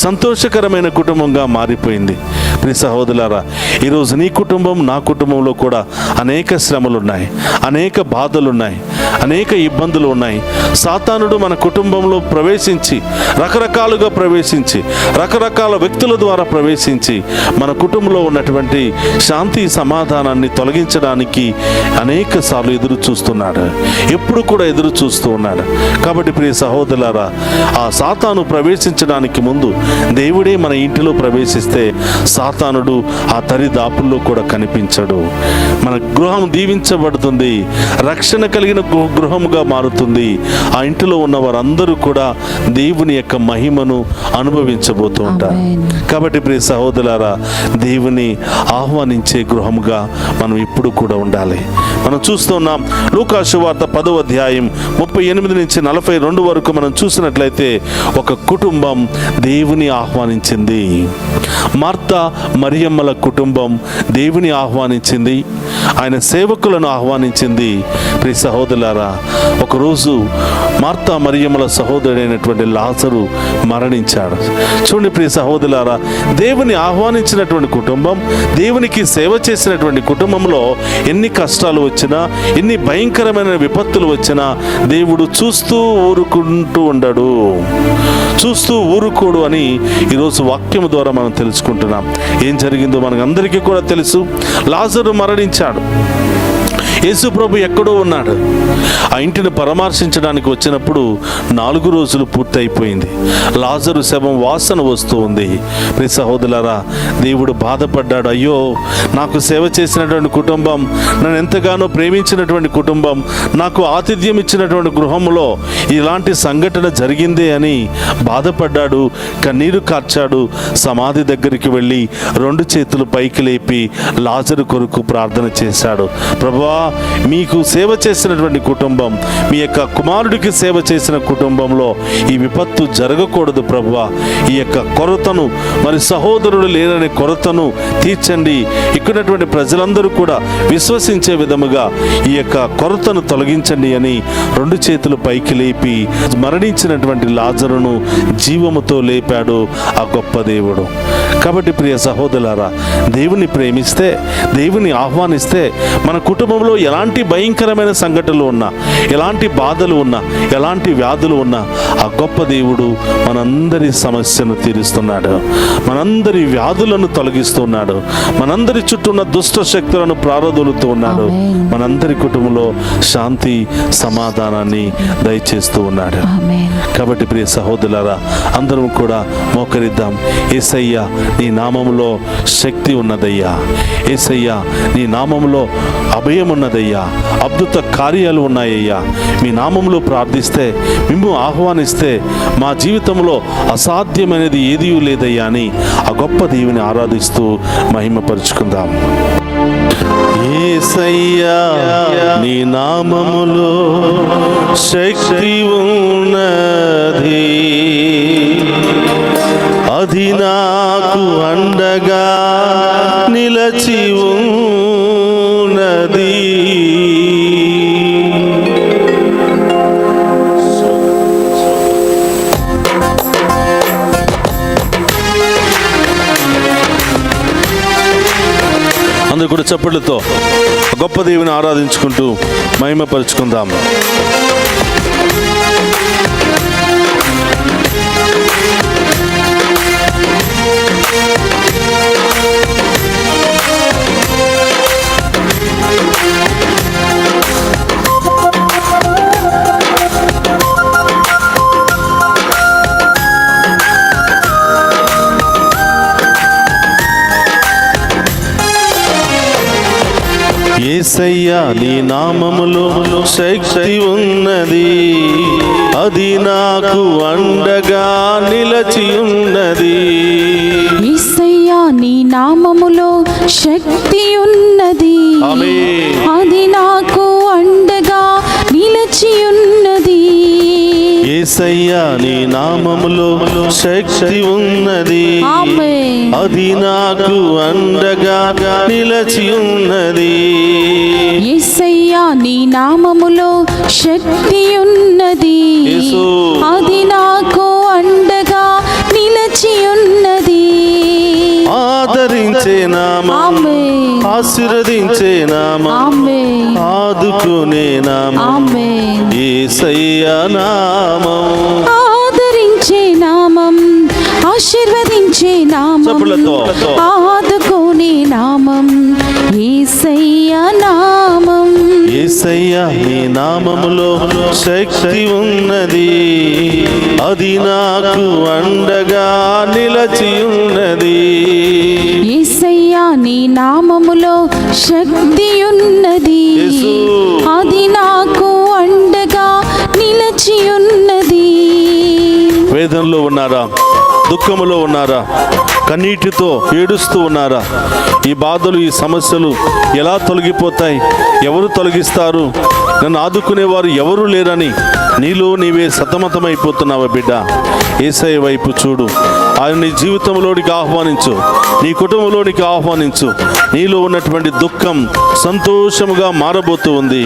సంతోషకరమైన కుటుంబంగా మారిపోయింది. ప్రియ సహోదరులారా, ఈరోజు నీ కుటుంబం, నా కుటుంబంలో కూడా అనేక శ్రమలు ఉన్నాయి, అనేక బాధలు ఉన్నాయి, అనేక ఇబ్బందులు ఉన్నాయి. సాతానుడు మన కుటుంబంలో ప్రవేశించి రకరకాలుగా ప్రవేశించి రకరకాల వ్యక్తుల ద్వారా ప్రవేశించి మన కుటుంబంలో ఉన్నటువంటి శాంతి సమాధానాన్ని తొలగించడానికి అనేక సార్లు ఎదురు చూస్తున్నాడు. ఎప్పుడు కూడా ఎదురు చూస్తూ ఉన్నాడు. కాబట్టి ప్రియ సహోదరులారా, ఆ సాతాను ప్రవేశించడానికి ముందు దేవుడే మన ఇంటిలో ప్రవేశిస్తే సాతానుడు ఆ దరిదాపుల్లో కూడా కనిపించడు. మన గృహం దీవించబడుతుంది, రక్షణ కలిగిన గృహముగా మారుతుంది. ఆ ఇంటిలో ఉన్న వారందరూ కూడా దేవుని యొక్క మహిమను అనుభవించబోతూ ఉంటారు. కాబట్టి ప్రియ సహోదరులారా, దేవుని ఆహ్వానించే గృహముగా మనం ఇప్పుడు కూడా ఉండాలి. మనం చూస్తున్నాం లూకా సువార్త 10వ అధ్యాయం 38 నుంచి 42 వరకు మనం చూసినట్లయితే ఒక కుటుంబం దేవుని ఆహ్వానించింది. మార్తా మరియమ్మల కుటుంబం దేవుని ఆహ్వానించింది, ఆయన సేవకులను ఆహ్వానించింది. ప్రియ సహోదరులారా, ఒకరోజు మార్తా మరియమ్మల సహోదరుడైనటువంటి లాజరు మరణించాడు. చూడండి ప్రియ సహోదరులారా, దేవుని ఆహ్వానించినటువంటి కుటుంబం, దేవునికి సేవ చేసినటువంటి కుటుంబంలో ఎన్ని కష్టాలు వచ్చినా, ఎన్ని భయంకరమైన విపత్తులు వచ్చినా దేవుడు చూస్తూ ఊరుకుంటూ ఉండడు, చూస్తూ ఊరుకోడు అని ఈరోజు వాక్యం ద్వారా మనం తెలుసుకుంటున్నాం. ఏం జరిగిందో మనకు అందరికీ కూడా తెలుసు. లాజరు మరణించాడు. యేసు ప్రభు ఎక్కడో ఉన్నాడు. ఆ ఇంటిని పరామర్శించడానికి వచ్చినప్పుడు 4 రోజులు పూర్తయిపోయింది. లాజరు శవం వాసన వస్తూ ఉంది. ప్రియ సహోదరులారా, దేవుడు బాధపడ్డాడు. అయ్యో, నాకు సేవ చేసినటువంటి కుటుంబం, నన్ను ఎంతగానో ప్రేమించినటువంటి కుటుంబం, నాకు ఆతిథ్యం ఇచ్చినటువంటి గృహంలో ఇలాంటి సంఘటన జరిగిందే అని బాధపడ్డాడు, కన్నీరు కార్చాడు. సమాధి దగ్గరికి వెళ్ళి 2 చేతులు పైకి లేపి లాజరు కొరకు ప్రార్థన చేశాడు. ప్రభువా, మీకు సేవ చేసినటువంటి కుటుంబం, మీ యొక్క కుమారుడికి సేవ చేసిన కుటుంబంలో ఈ విపత్తు జరగకూడదు ప్రభువా. ఈ యొక్క కొరతను, మరి సహోదరుడు లేననే కొరతను తీర్చండి. ఇక్కడటువంటి ప్రజలందరూ కూడా విశ్వసించే విధముగా ఈ యొక్క కొరతను తొలగించండి అని 2 చేతులు పైకి లేపి మరణించినటువంటి లాజరును జీవముతో లేపాడు ఆ గొప్ప దేవుడు. కాబట్టి ప్రియ సహోదరులారా, దేవుని ప్రేమిస్తే, దేవుని ఆహ్వానిస్తే, మన కుటుంబంలో ఎలాంటి భయంకరమైన సంఘటనలు ఉన్నా, ఎలాంటి బాధలు ఉన్నా, ఎలాంటి వ్యాధులు ఉన్నా ఆ గొప్ప దేవుడు మనందరి సమస్యను తీరుస్తున్నాడు, మనందరి వ్యాధులను తొలగిస్తున్నాడు, మనందరి చుట్టూ ఉన్న దుష్ట శక్తులను ప్రారదోలుతూ ఉన్నాడు, మనందరి కుటుంబంలో శాంతి సమాధానాన్ని దయచేస్తూ ఉన్నాడు. కాబట్టి ప్రియ సహోదరులారా, అందరం కూడా మోకరిద్దాం. యేసయ్యా, నీ నామములో శక్తి ఉన్నదయ్యా. యేసయ్యా, నీ నామములో అభయం ఉన్నదయ్యా. అద్భుత కార్యాలు ఉన్నాయ్యా. మీ నామములో ప్రార్థిస్తే, మేము ఆహ్వానిస్తే మా జీవితంలో అసాధ్యమైనది ఏదీ లేదయ్యా అని ఆ గొప్ప దేవుని ఆరాధిస్తూ మహిమపరుచుకుందాం. యేసయ్యా, నీ నామములో శక్తి ఉన్నది, అది నాకు అండగా నిలచి ఉన్నది. అందరూ కూడా చప్పట్లతో గొప్ప దేవుని ఆరాధించుకుంటూ మహిమపరుచుకుందాం. యేసయ్యా, నీ నామములో శక్తి ఉన్నది, అది నాకు అండగా నిలచి ఉన్నది. యేసయ్యా, నీ నామములో శక్తి ఉన్నది, అది నాకు అండగా నిలచి ఉన్నది. యేసయ్యా, నీ నామములో శక్తి ఉన్నది, అది నాకు అండగా నిలచి ఉన్నది. యేసయ్యా, నీ నామములో శక్తి ఉన్నది, అది నాకు అండగా నిలచి ఉన్నది. ఆదరించే నామం, ఆశీర్వదించే నామం, ఆమేన్ ఆదుకునే నామం, ఆమేన్ యేసయ్య నామం. ఆదరించే నామం, ఆశీర్వదించే నామం, చప్పట్లతో. ఆదుకునే నామం, యేసయ్య నామం. యేసయ్య నీ నామములో శక్తి ఉన్నది, అది నాకు అండగా నిలచి ఉన్నది. యేసయ్య నీ నామములో శక్తి ఉన్నది, యేసు. అది నాకు అండగా నిలచి ఉన్నది. వేదనలో ఉన్నారా? దుఃఖములో ఉన్నారా? కన్నీటితో ఏడుస్తూ ఉన్నారా? ఈ బాధలు, ఈ సమస్యలు ఎలా తొలగిపోతాయి? ఎవరు తొలగిస్తారు? నన్ను ఆదుకునేవారు ఎవరు లేరని నీలో నీవే సతమతమైపోతున్నావా బిడ్డ? యేసయ్య వైపు చూడు. ఆయన నీ జీవితంలోనికి ఆహ్వానించు, నీ కుటుంబంలోనికి ఆహ్వానించు. నీలో ఉన్నటువంటి దుఃఖం సంతోషముగా మారబోతూ ఉంది.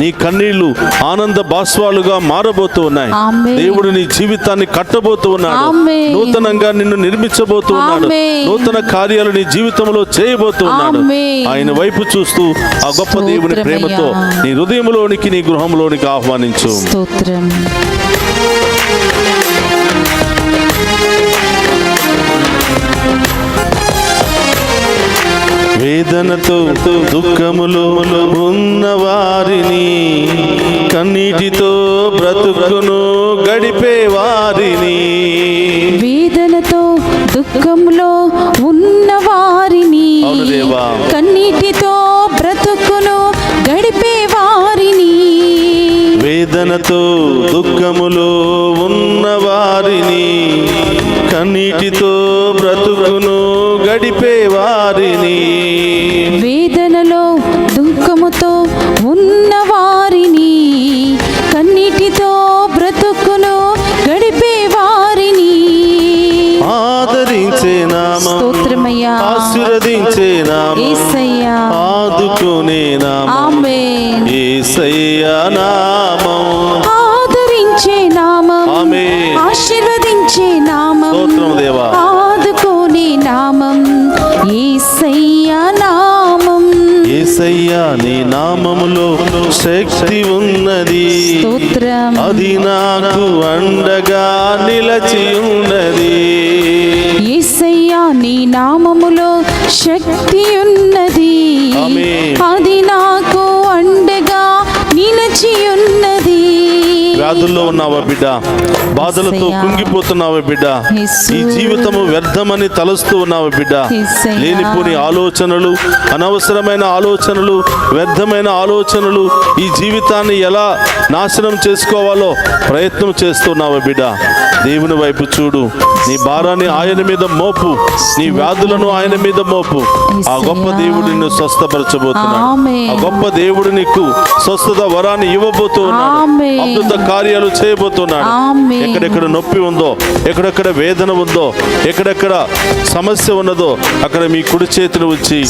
నీ కన్నీళ్లు ఆనంద బాష్పాలుగా మారబోతూ ఉన్నాయి. ఆమేన్. దేవుడు నీ జీవితాన్ని కట్టబోతూ ఉన్నాడు. ఆమేన్. నూతనంగా నిన్ను నిర్మించబోతూ ఉన్నాడు. ఆమేన్. నూతన కార్యాలు నీ జీవితంలో చేయబోతూ ఉన్నాడు. ఆమేన్. ఆయన వైపు చూస్తూ ఆ గొప్ప దేవుని ప్రేమతో నీ హృదయంలోనికి, నీ గృహంలోనికి ఆహ్వానించు. స్తోత్రం. వేదనతో దుఃఖములో ఉన్న వారిని, కన్నీటితో బ్రతుకును గడిపే వారిని, వేదనతో దుఃఖంలో ఉన్న వారిని, అవును దేవా. కన్నీటితో బ్రతుకును గడిపే వారిని, వేదనతో దుఃఖములో ఉన్న వారిని, కన్నీటితో బ్రతుకును గడిపే వారిని, వేదనలో దుఃఖముతో ఉన్న వారిని, కన్నీటితో బ్రతుకును గడిపే వారిని ఆదరించే నామం, స్తోత్రమయ్యా, ఆశీర్వదించే నామం, యేసయ్యా, ఆదుకునే నామం, ఆమేన్. యేసయ్య నామం. ఆదరించే నామం, ఆమేన్. ఆశీర్వదించే నామం, స్తోత్రం దేవా. ఆదుకోని నామం, యేసయ్య నామం. యేసయ్య నీ నామములో శక్తి ఉన్నది, స్తోత్రం. అది నాకు అండగా నిలచి ఉన్నది. యేసయ్య నీ నామములో శక్తి ఉన్నది, ఆమేన్. అది నాకు అండగా నిలచి ఉన్నది. వ్యాధుల్లో ఉన్నావా బిడ్డ? బాధలతో యేసయ్యా. కుంగిపోతున్నావా బిడ్డ? యేసు. ఈ జీవితము వ్యర్థమని తలుస్తూ ఉన్నావా బిడ్డ? యేసయ్యా. లేనిపోని ఆలోచనలు, అనవసరమైన ఆలోచనలు, వ్యర్థమైన ఆలోచనలు, ఈ జీవితాన్ని ఎలా నాశనం చేసుకోవాలో ప్రయత్నం చేస్తున్నావా బిడ్డ? దేవుని వైపు చూడు. నీ భారాన్ని ఆయన మీద మోపు, నీ వ్యాధులను ఆయన మీద మోపు. ఆ గొప్ప దేవుడు నిన్ను స్వస్థపరచబోతున్నాడు. ఆమేన్. ఆ గొప్ప దేవుడు నీకు స్వస్థత వరాన్ని ఇవ్వబోతూ ఉన్నాడు. ఆమేన్. అద్భుత కార్యాలు చేయబోతున్నాడు. ఆమేన్. ఎక్కడెక్కడ నొప్పి ఉందో, ఎక్కడెక్కడ వేదన ఉందో, ఎక్కడెక్కడ సమస్య ఉన్నదో అక్కడ మీ కుడి చేతులు వచ్చి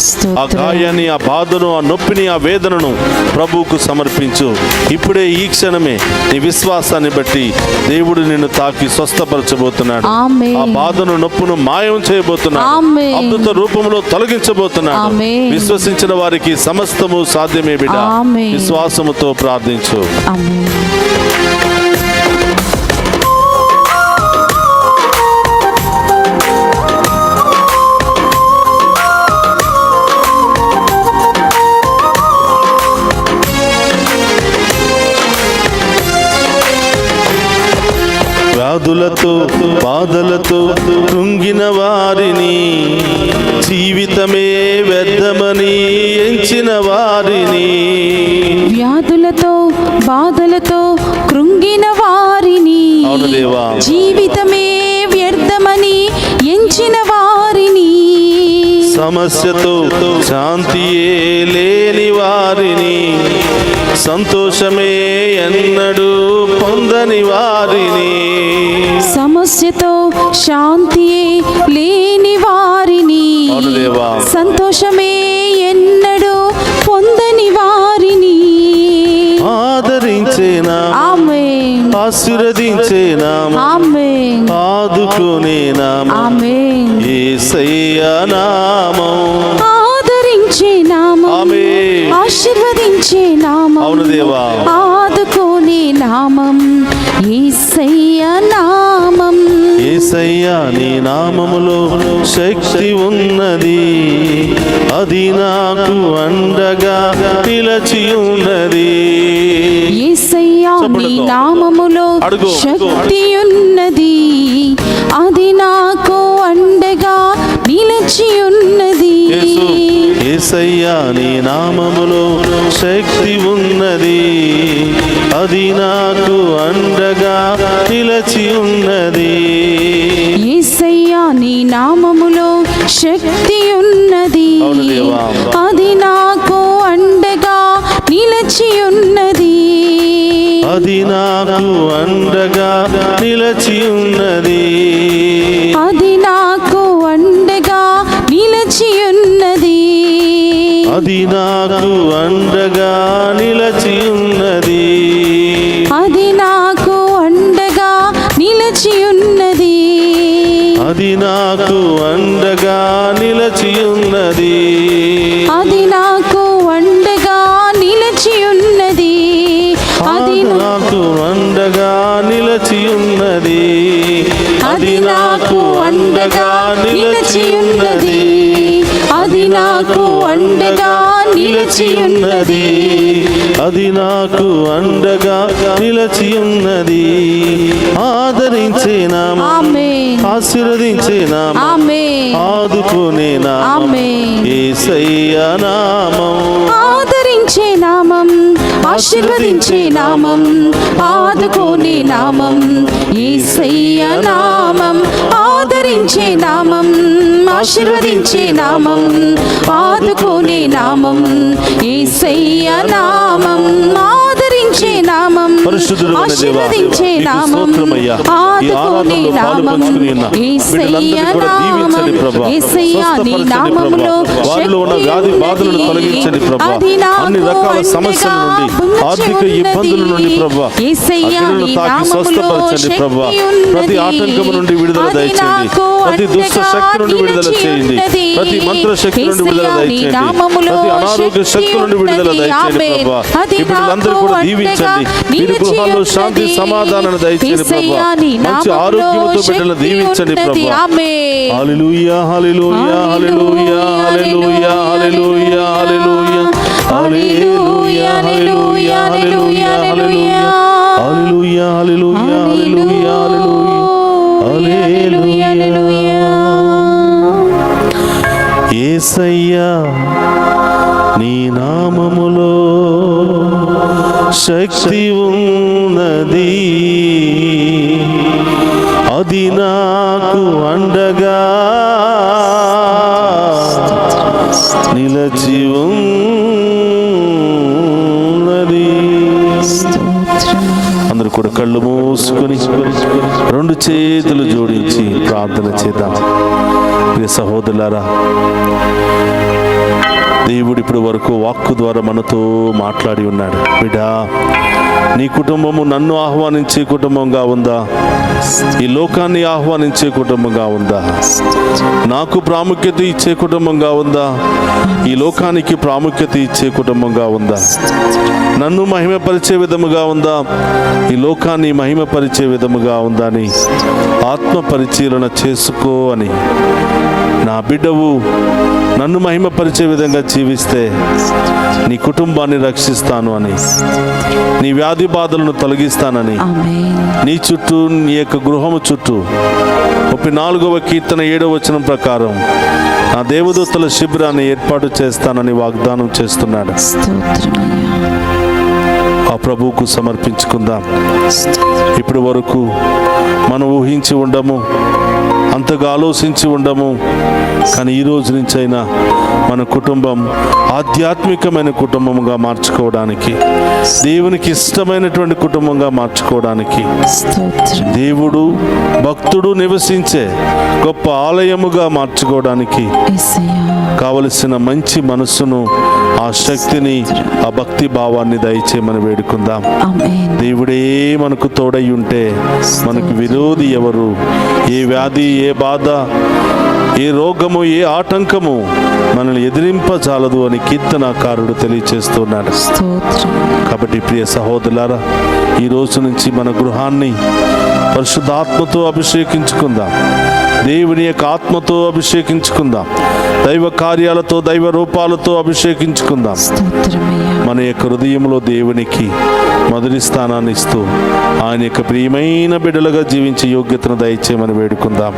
ఆ గాయాన్ని, ఆ బాధను, ఆ నొప్పిని, ఆ వేదనను ప్రభువుకు సమర్పించు. ఇప్పుడే ఈ క్షణమే నీ విశ్వాసాన్ని బట్టి దేవుడు నిన్ను తాకి స్వస్థపరచబోతున్నాడు. ఆమేన్. ఆ బాధను, నొప్పును మాయం చేయబోతున్నాడు. ఆమేన్. అద్భుత రూపంలో తొలగించబోతున్నాడు. ఆమేన్. విశ్వసించిన వారికి సమస్తము సాధ్యమే బిడ్డ. ఆమేన్. విశ్వాసముతో ప్రార్థించు. ఆమేన్. వ్యాధులతో, బాధలతో కృంగిన వారిని, జీవితమే వ్యర్థమని ఎంచిన వారిని, వ్యాధులతో, బాధలతో కృంగిన వారిని, అవును దేవా. జీవితమే వ్యర్థమని ఎంచిన వారిని, సమస్యతో శాంతియే లేని వారిని, సంతోషమే ఎన్నడూ పొందని వారిని, సమస్యతో శాంతియే లేని వారిని, అవును దేవా. సంతోషమే ఎన్నడూ పొందని వారిని ఆదరించే నామం, ఆమేన్. ఆశీర్వదించే నామం, ఆమేన్. ఆదుకునే నామం, ఆమేన్. యేసయ్య నామం. ఆదరించే నామం, ఆశీర్వదించే నామం, అవును దేవా. ఆదుకోనే నామం యేసయ్య నామం. యేసయ్యా నీ నామములో శక్తి ఉన్నది, అది నాకు అండగా నిలచి ఉన్నది. యేసయ్యా నీ నామములో శక్తి ఉన్నది, అది నాకు అండగా నిలిచి ఉన్నది. యేసయ్యా నీ నామములో శక్తి ఉన్నది, అది నాకు అండగా నిలచి ఉన్నది. యేసయ్యా నీ నామములో శక్తి ఉన్నది, అది నాకు అండగా నిలిచి ఉన్నది. అది నాకు అండగా నిలచి ఉన్నది. అది నాకు అండగా నిలిచి ఉన్నది. అది నాకు అండగా నిలచి ఉన్నది. అది నాకు అండగా నిలిచి ఉన్నది. అది నాకు అండగా నిలచి ఉన్నది. అది నాకు అండగా నిలిచి ఉన్నది. అది నాకు అండగా నిలచి ఉన్నది. అది నాకు అండగా నిలచి ఉన్నది. అది నాకు అండగా నిలిచి ఉన్నది. అది నాకు అండగా నిలచి ఉన్నది. ఆదరించే నామం, ఆమేన్. ఆశీర్వదించే నామం, ఆమేన్. ఆదుకునే నామం ఆమేన్. యేసయ్య నామం. ఆదరించే నామం, ఆశీర్వదించే నామం, ఆదుకోనే నామం యేసయ్య నామం. ఆదరించే నామం, ఆశీర్వదించే నామం, ఆదుకోనే నామం యేసయ్య నామం. ఆదరించే నామం, ఆశీర్వదించే నామం, ఆదుకోనే నామం యేసయ్య నామం. యేసయ్య నీ నామములో వారిలో ఉన్న వ్యాధి బాధలను తొలగించండి ప్రభా. అన్ని రకాల సమస్యల నుండి, ఆర్థిక ఇబ్బందుల నుండి ప్రభా, అగ్నిలను తాకి స్వస్థపరచండి ప్రభా. ప్రతి ఆటంకం నుండి విడుదల దయచేయండి. ప్రతి దుష్ట శక్తి నుండి విడుదల చేయండి. ప్రతి మంత్ర శక్తి నుండి విడుదల దయచేయండి. ప్రతి అనారోగ్య శక్తి నుండి విడుదల దయచేయండి ప్రభా. ఈ బిడ్డలందరూ కూడా దీవించండి. వీరి గృహాల్లో శాంతి సమాధానాన్ని దయచేయండి ప్రభా. మంచి ఆరోగ్యంతో బిడ్డలను దీవించండి ప్రభా. హల్లెలూయా హల్లెలూయా హల్లెలూయా హల్లెలూయా హల్లెలూయా హల్లెలూయా హల్లెలూయా హల్లెలూయా హల్లెలూయా హల్లెలూయా హల్లెలూయా హల్లెలూయా హల్లెలూయా హల్లెలూయా. యేసయ్యా నీ నామములో శక్తి ఉన్నది, అది నాకు అండగా నిలచి ఉన్నది. అందరూ కూడా కళ్ళు మూసుకొని రెండు చేతులు జోడించి ప్రార్థన చేద్దాం. ప్రియ సహోదరులారా, దేవుడు ఇప్పటి వరకు వాక్కు ద్వారా మనతో మాట్లాడి ఉన్నాడు. బిడ్డా, నీ కుటుంబము నన్ను ఆహ్వానించే కుటుంబంగా ఉందా? ఈ లోకాన్ని ఆహ్వానించే కుటుంబంగా ఉందా? నాకు ప్రాముఖ్యత ఇచ్చే కుటుంబంగా ఉందా? ఈ లోకానికి ప్రాముఖ్యత ఇచ్చే కుటుంబంగా ఉందా? నన్ను మహిమపరిచే విధముగా ఉందా? ఈ లోకాన్ని మహిమపరిచే విధముగా ఉందా అని ఆత్మ పరిశీలన చేసుకో అని. నా బిడ్డవు నన్ను మహిమపరిచే విధంగా జీవిస్తే నీ కుటుంబాన్ని రక్షిస్తాను అని, నీ వ్యాధి బాధలను తొలగిస్తానని, నీ చుట్టూ, నీ యొక్క గృహము చుట్టూ 34వ కీర్తన 7వ వచనం ప్రకారం నా దేవదూతల శిబిరాన్ని ఏర్పాటు చేస్తానని వాగ్దానం చేస్తున్నాడు. ఆ ప్రభువుకు సమర్పించుకుందాం. ఇప్పటి వరకు మనం ఊహించి ఉండము, అంతగా ఆలోచించి ఉండము, కానీ ఈ రోజు నుంచైనా మన కుటుంబం ఆధ్యాత్మికమైన కుటుంబంగా మార్చుకోవడానికి, దేవునికి ఇష్టమైనటువంటి కుటుంబంగా మార్చుకోవడానికి, దేవుడు భక్తుడు నివసించే గొప్ప ఆలయముగా మార్చుకోవడానికి కావలసిన మంచి మనస్సును, ఆ శక్తిని, ఆ భక్తి భావాన్ని దయచేయమని వేడుకుందాం. దేవుడే మనకు తోడై ఉంటే మనకు విరోధి ఎవరు? ఏ వ్యాధి, ఏ బాధ, ఏ రోగము, ఏ ఆటంకము మనల్ని ఎదిరింపజాలదు అని కీర్తనాకారుడు తెలియచేస్తున్నాడు. స్తోత్రం. కాబట్టి ప్రియ సహోదరులారా, ఈ రోజు నుంచి మన గృహాన్ని పరిశుద్ధాత్మతో అభిషేకించుకుందాం. దేవుని యొక్క ఆత్మతో అభిషేకించుకుందాం. దైవ కార్యాలతో, దైవ రూపాలతో అభిషేకించుకుందాం. స్తోత్రమయ్యా. మన యొక్క హృదయంలో దేవునికి మొదటి స్థానాన్ని ఇస్తూ ఆయన యొక్క ప్రియమైన బిడ్డలుగా జీవించే యోగ్యతను దయచేయమని వేడుకుందాం.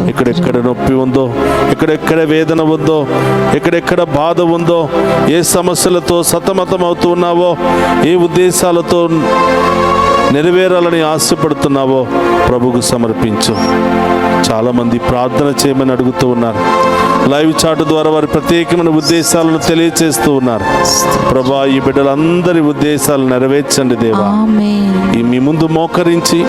ఎక్కడెక్కడ నొప్పి ఉందో, ఎక్కడెక్కడ వేదన ఉందో, ఎక్కడెక్కడ బాధ ఉందో, ఏ సమస్యలతో సతమతం అవుతూ ఉన్నావో, ఏ ఉద్దేశాలతో నెరవేరాలని ఆశపడుతున్నావో ప్రభుకు సమర్పించు. చాలామంది ప్రార్థన చేయమని అడుగుతూ ఉన్నారు. లైవ్ చాట్ ద్వారా వారి ప్రత్యేకమైన ఉద్దేశాలను తెలియచేస్తూ ఉన్నారు. ప్రభా, ఈ బిడ్డలందరి ఉద్దేశాలు నెరవేర్చండి దేవా. ఆమేన్. ఈ మీ ముందు మోకరించి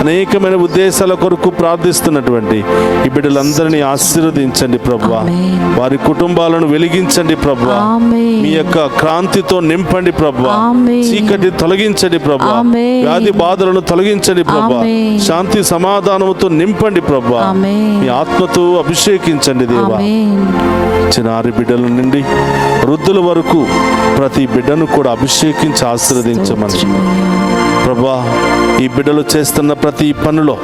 అనేకమైన ఉద్దేశాల కొరకు ప్రార్థిస్తున్నటువంటి ఈ బిడ్డలందరినీ ఆశీర్వదించండి ప్రభువా. ఆమేన్. వారి కుటుంబాలను వెలిగించండి ప్రభువా. ఆమేన్. మీ యొక్క క్రాంతితో నింపండి ప్రభువా. ఆమేన్. చీకటి తొలగించండి ప్రభువా. ఆమేన్. వ్యాధి బాధలను తొలగించండి ప్రభువా. ఆమేన్. శాంతి సమాధానముతో నింపండి ప్రభువా. ఆమేన్. మీ ఆత్మతో అభిషేకించండి దేవా. ఆమేన్. చిన్నారి బిడ్డల నుండి వృద్ధుల వరకు ప్రతి బిడ్డను కూడా అభిషేకించి ఆశీర్వదించమని ప్రభా, ఈ బిడ్డలు చేస్తున్న ప్రతి పనిలో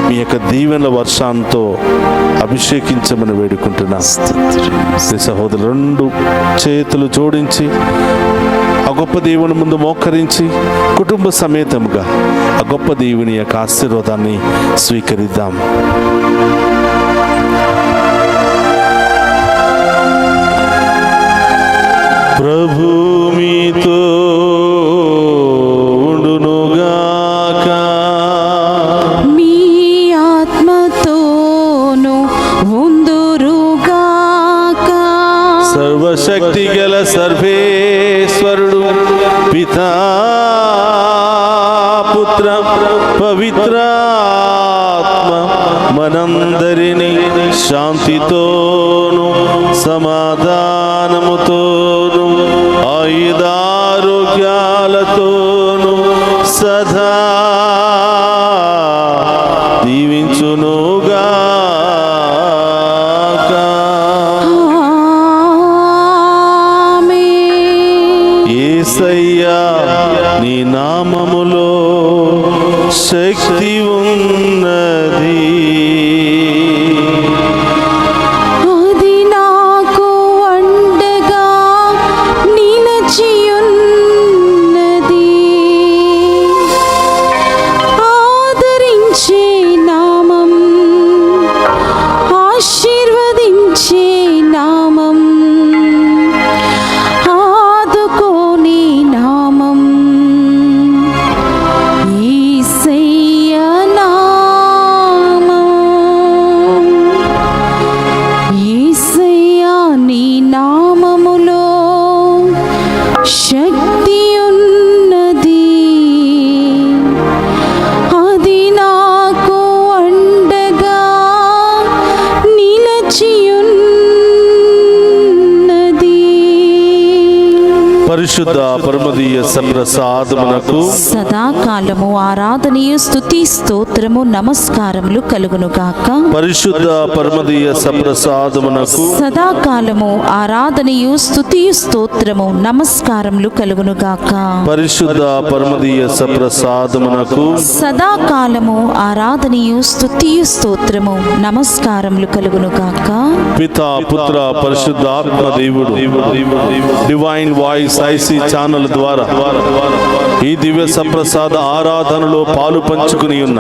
మీ యొక్క దీవెనల వర్షంతో అభిషేకించమని వేడుకుంటున్నా. శ్రీ సహోదరు రెండు చేతులు జోడించి ఆ గొప్ప దేవుని ముందు మోకరించి కుటుంబ సమేతముగా ఆ గొప్ప దేవుని యొక్క ఆశీర్వాదాన్ని స్వీకరిద్దాం. ప్రభు మీతో ఉండునుగాక. మీ ఆత్మతోను ఉందురుగాక. సర్వశక్తి గల సర్వేశ్వరుడు పితా పుత్ర పవిత్రాత్మ మనందరినీ శాంతితోను సమాధానముతోను ఆయుధారోగ్యాలతోను సదా దీవించునుగాక. ఆమేన్. యేసయ్యా, నీ నామములో శక్తి ఉన్నది. అది నాకు అండగా నిలచియున్నది. ఆదరించే నామం, ఆశీర్వదించే నామం, ఆదుకోని నామం యేసయ్య నామం. యేసయ్య, నీ నామములో శక్తి ఉన్నది. అది నాకు అండగా నిలచియున్నది. పరిశుద్ధ పరమదీయ సప్రసాదమునకు సదాకాలము ఆరాధనయు స్తుతి స్తోత్రము నమస్కారములు కలుగునుగాక. పరిశుద్ధ పరమదీయ సప్రసాదమునకు సదాకాలము ఆరాధనయు స్తుతి స్తోత్రము నమస్కారములు కలుగునుగాక. పరిశుద్ధ పరమదీయ సప్రసాదమునకు సదాకాలము ఆరాధనయు స్తుతి స్తోత్రము నమస్కారములు కలుగునుగాక. పితా పుత్ర పరిశుద్ధాత్మ దేవుడు డివైన్ వాయిస్ ఐసి ఛానల్ ద్వారా ఈ దివ్య సప్రసాద ఆరాధనలో పాలు పంచుకుని ఉన్న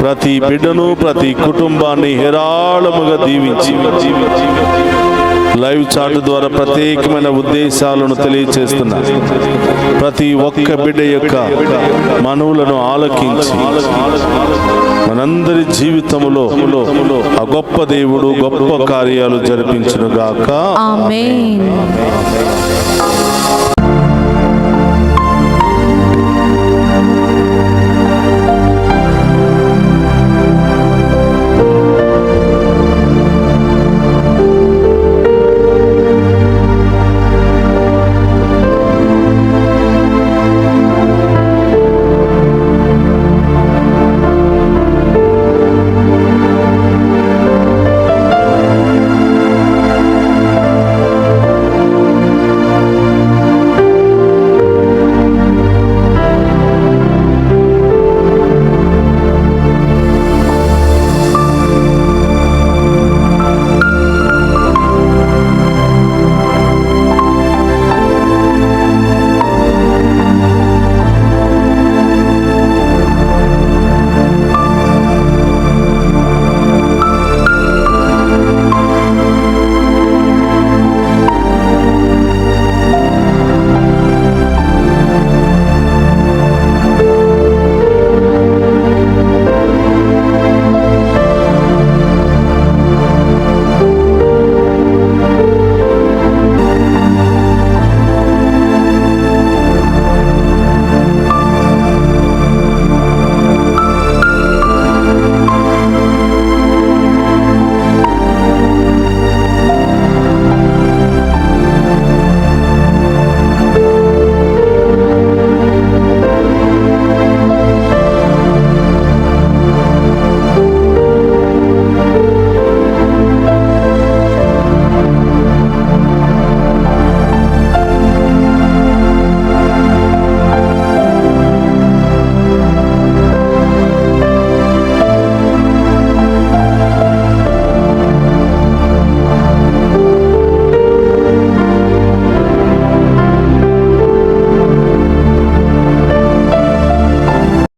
ప్రతి బిడ్డను, ప్రతి కుటుంబాన్ని హేరాళముగా దీవించి లైవ్ చాట్ ద్వారా ప్రత్యేకమైన ఉద్దేశాలను తెలియచేస్తున్నారు. ప్రతి ఒక్క బిడ్డ యొక్క మనవులను ఆలకించి మనందరి జీవితంలో ఆ గొప్ప దేవుడు గొప్ప కార్యాలు జరిపించునుగాక. ఆమేన్.